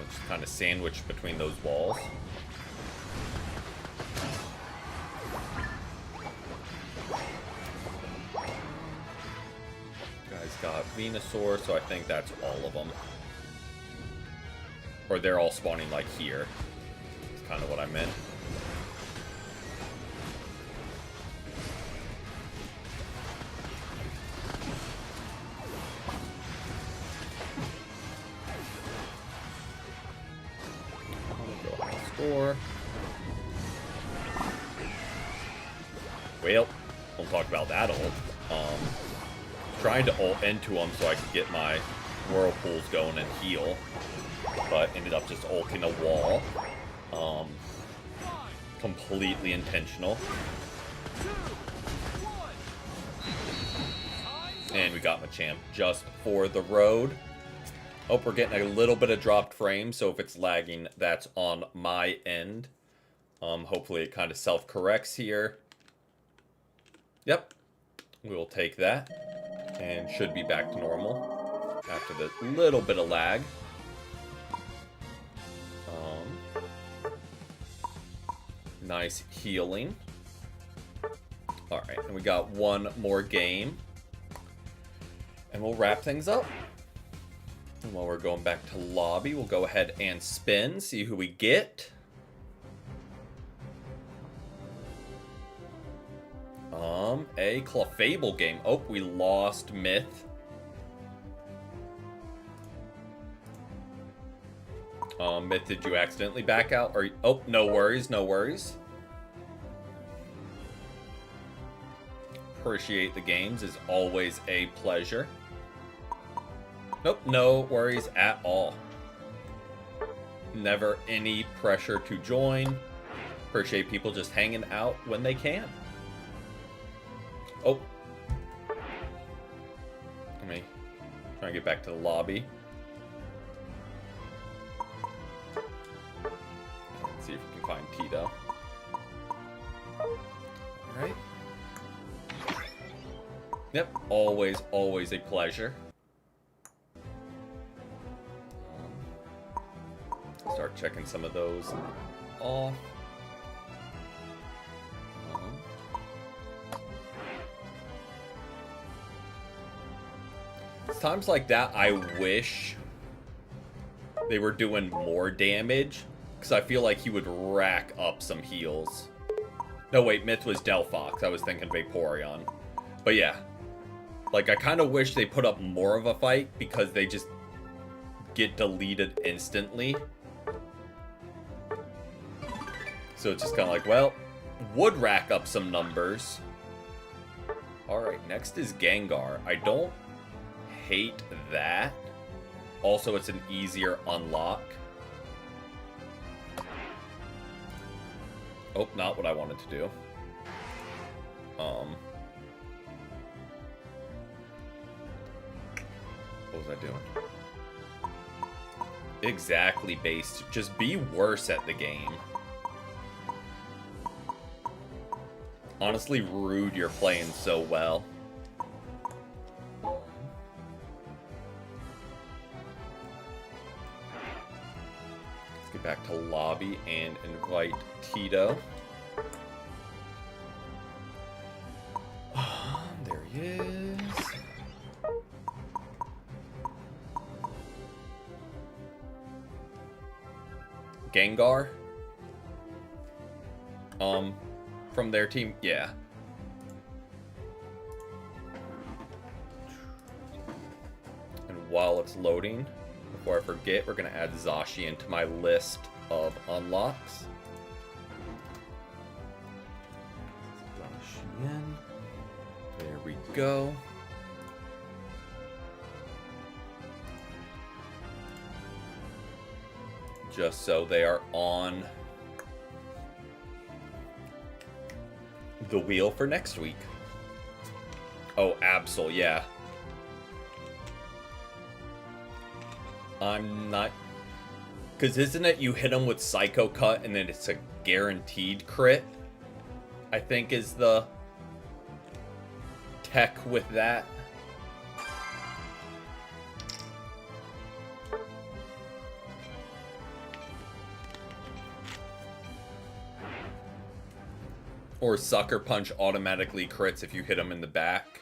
Speaker 1: Just kind of sandwiched between those walls. Guys got Venusaur, so I think that's all of them. Or they're all spawning like here. That's kind of what I meant. Well, don't talk about that ult. Trying to ult into him so I could get my whirlpools going and heal, but ended up just ulting a wall. Completely intentional. And we got Machamp just for the road. Oh, we're getting a little bit of dropped frame, so if it's lagging, that's on my end. Hopefully it kind of self-corrects here. Yep, we'll take that, and should be back to normal after the little bit of lag. Nice healing. Alright, and we got one more game, and we'll wrap things up. And while we're going back to lobby, we'll go ahead and spin, see who we get. A Clefable game. Oh, we lost Myth. Myth, did you accidentally back out? Or oh, no worries, no worries. Appreciate the games, is always a pleasure. Nope, no worries at all. Never any pressure to join. Appreciate people just hanging out when they can. Oh. Let me try and get back to the lobby. Let's see if we can find Tito. Alright. Yep, always, always a pleasure. Start checking some of those off. It's times like that I wish they were doing more damage, because I feel like he would rack up some heals. No, wait, Myth was Delphox. I was thinking Vaporeon. But yeah. Like, I kind of wish they put up more of a fight, because they just get deleted instantly. So it's just kind of like, well, would rack up some numbers. Alright, next is Gengar. I don't hate that. Also, it's an easier unlock. Oh, not what I wanted to do. What was I doing? Exactly, based. Just be worse at the game. Honestly, rude, you're playing so well. Let's get back to lobby and invite Tito. There he is. Gengar? From their team? Yeah. And while it's loading, before I forget, we're going to add Zacian to my list of unlocks. Zacian. There we go. Just so they are on the wheel for next week. Oh, Absol, yeah. I'm not... Because isn't it you hit them with Psycho Cut and then it's a guaranteed crit? I think is the tech with that. Or Sucker Punch automatically crits if you hit them in the back.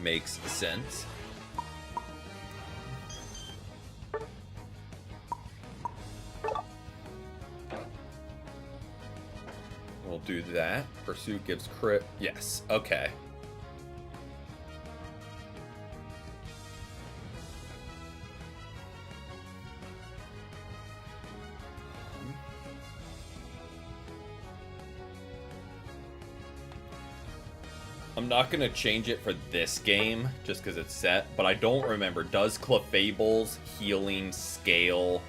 Speaker 1: Makes sense. We'll do that. Pursuit gives crit. Yes. Okay. I'm not going to change it for this game, just because it's set, but I don't remember. Does Clefable's healing scale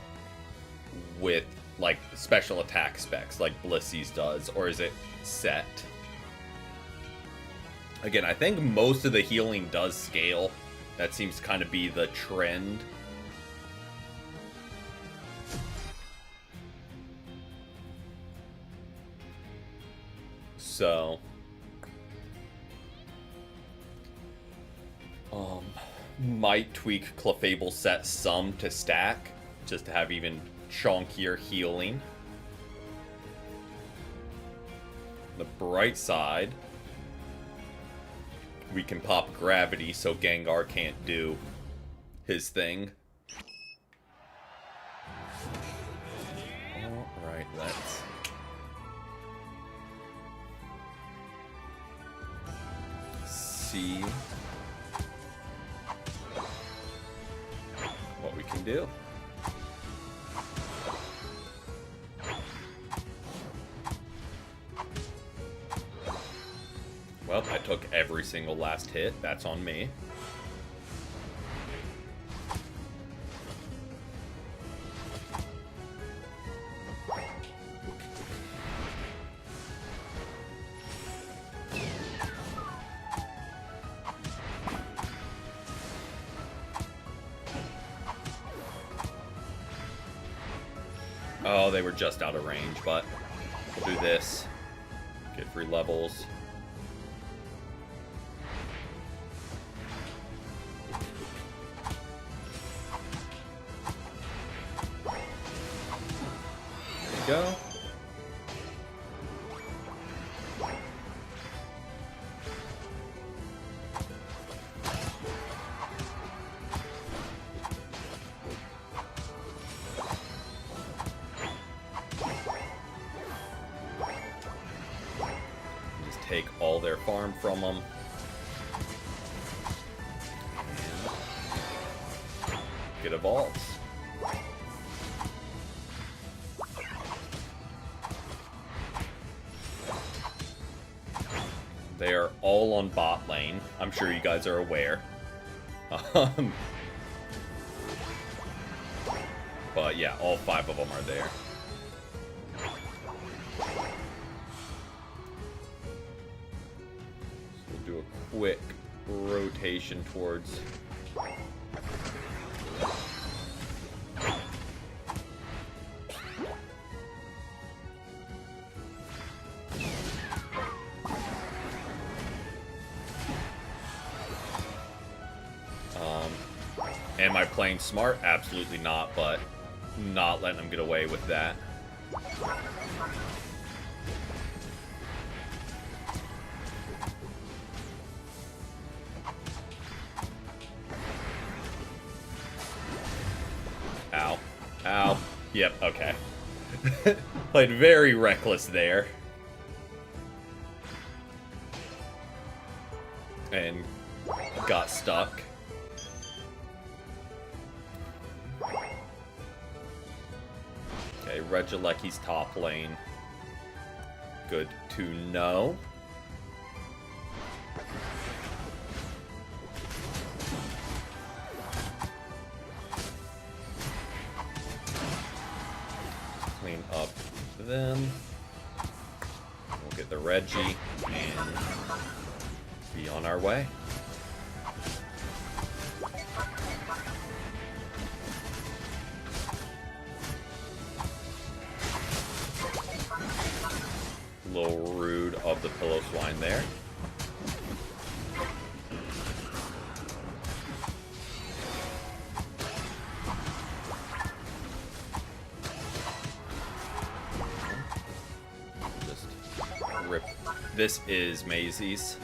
Speaker 1: with, like, special attack specs, like Blissey's does, or is it set? Again, I think most of the healing does scale. That seems to kind of be the trend. So... might tweak Clefable set some to stack, just to have even chunkier healing. The bright side, we can pop Gravity so Gengar can't do his thing. Alright, let's... see... what we can do. Well, I took every single last hit. That's on me. Oh, they were just out of range, but we'll do this. Get free levels. There we go. all their farm from them. And get evolves. They are all on bot lane. I'm sure you guys are aware. But yeah, all 5 of them are there. So we'll do a quick rotation towards... Am I playing smart? Absolutely not, but not letting them get away with that. Ow. Ow. Yep, okay. Played very reckless there. And got stuck. Okay, Regieleki's top lane. Good to know. Clean up them. We'll get the Reggie and be on our way. Little rude of the Pillow Swine there. Just rip. This is Maisie's.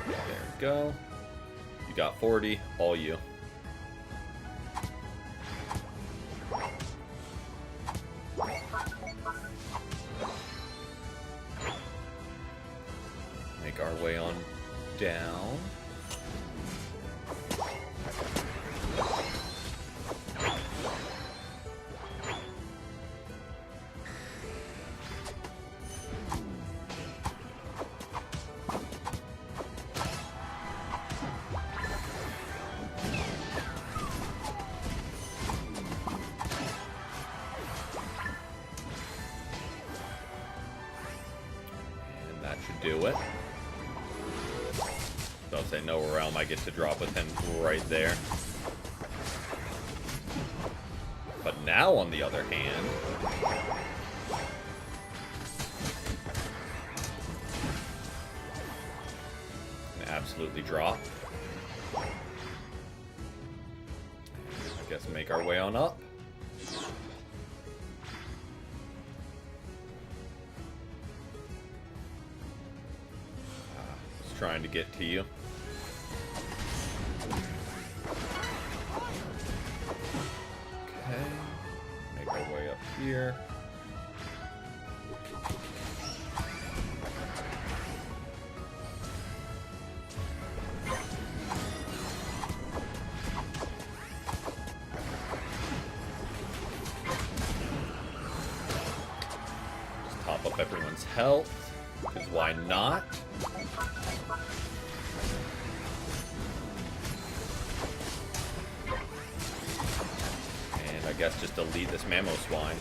Speaker 1: There we go. Got 40, all you. Make our way on down. Do it. Don't say no realm, I get to drop with him right there. But now, on the other hand, absolutely drop. I guess make our way on up. Trying to get to you. Okay. Make our way up here. Just top up everyone's health, because why not? I guess just delete this Mammo Swine.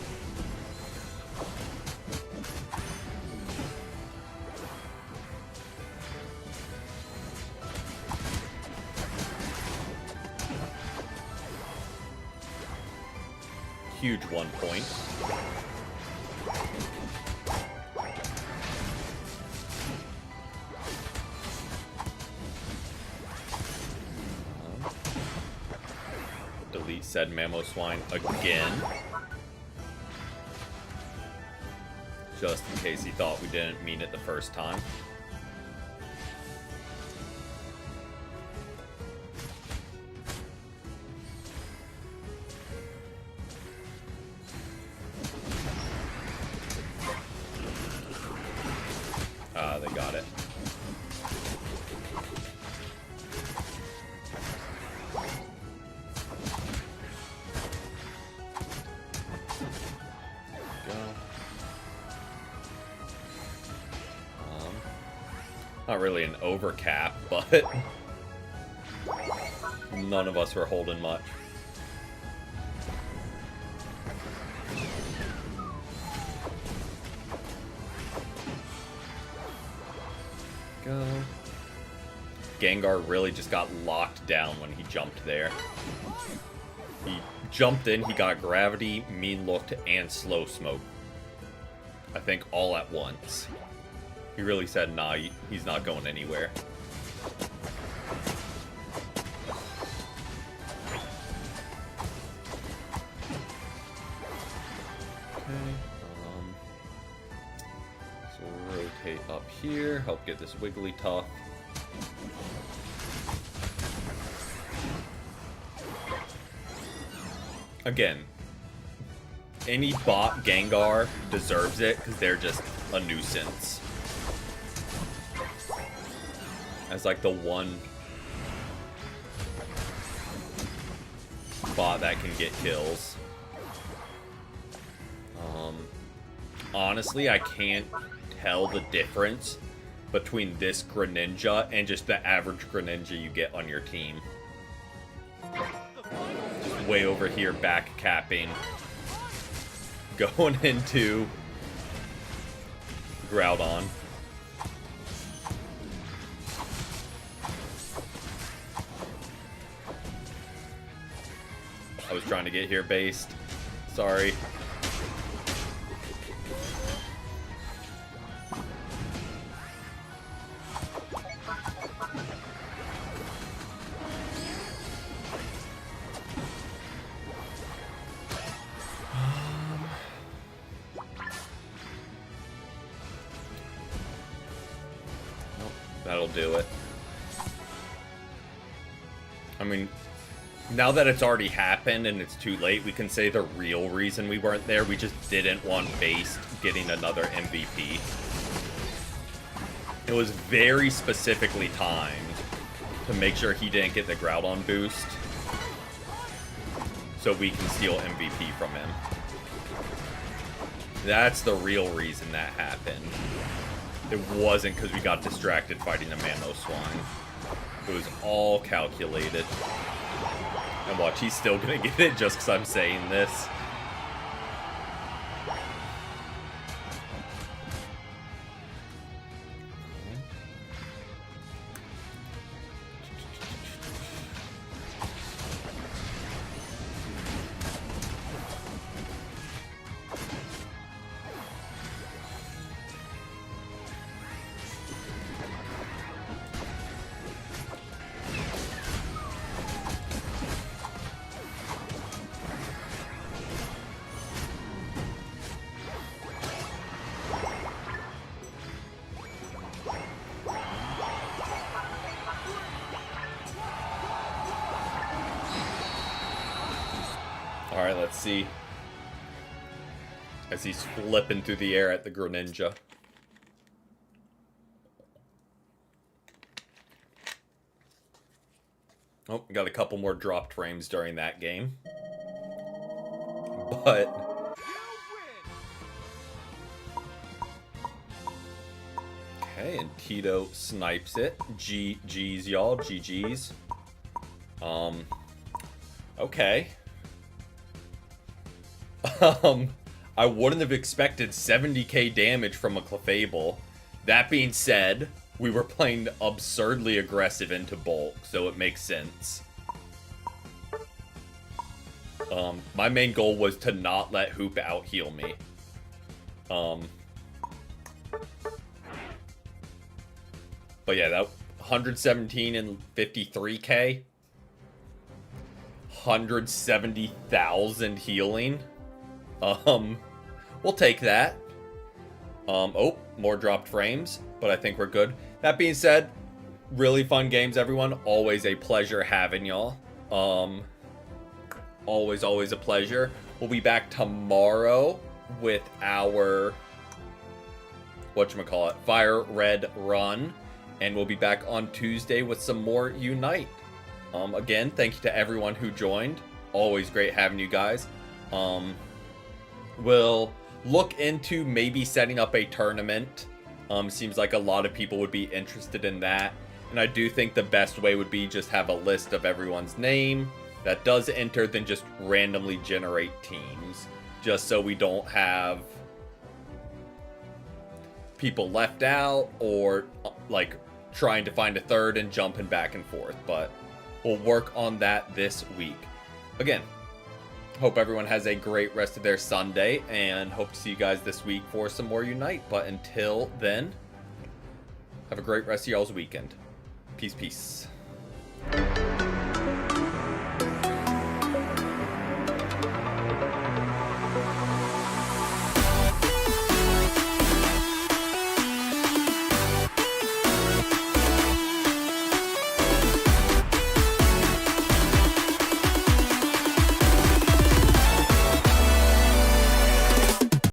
Speaker 1: Huge 1 point. Delete said Mammo Swine again. Just in case he thought we didn't mean it the first time. Not really an overcap, but none of us were holding much. Go. Gengar really just got locked down when he jumped there. He jumped in, he got Gravity, Mean Looked, and Slow Smoke. I think all at once. He really said, nah, he's not going anywhere. Okay, so rotate up here, help get this Wigglytuff. Again, any bot Gengar deserves it because they're just a nuisance. As like the one bot that can get kills. Honestly, I can't tell the difference between this Greninja and just the average Greninja you get on your team. Just way over here back capping. Going into Groudon. I was trying to get here based. Sorry. That'll do it. I mean, now that it's already happened and it's too late, we can say the real reason we weren't there, we just didn't want Based getting another MVP. It was very specifically timed to make sure he didn't get the Groudon boost, so we can steal MVP from him. That's the real reason that happened. It wasn't because we got distracted fighting the Mamoswine. It was all calculated. And watch, he's still gonna get it just because I'm saying this. Alright, let's see. As he's flipping through the air at the Greninja. Oh, got a couple more dropped frames during that game. But... okay, and Tito snipes it. GG's, y'all. GG's. Okay. I wouldn't have expected 70k damage from a Clefable. That being said, we were playing absurdly aggressive into bulk, so it makes sense. My main goal was to not let Hoop out heal me. But yeah, that 117 and 53k. 170,000 healing. We'll take that. Oh, more dropped frames, but I think we're good. That being said, really fun games, everyone. Always a pleasure having y'all. Always a pleasure. We'll be back tomorrow with our, whatchamacallit, Fire Red Run. And we'll be back on Tuesday with some more Unite. Again, thank you to everyone who joined. Always great having you guys. We'll look into maybe setting up a tournament Seems like a lot of people would be interested in that. And I do think the best way would be just have a list of everyone's name that does enter, then just randomly generate teams. Just so we don't have people left out or like trying to find a third and jumping back and forth. But we'll work on that this week. Again, hope everyone has a great rest of their Sunday, and hope to see you guys this week for some more Unite. But until then, have a great rest of y'all's weekend. Peace, peace.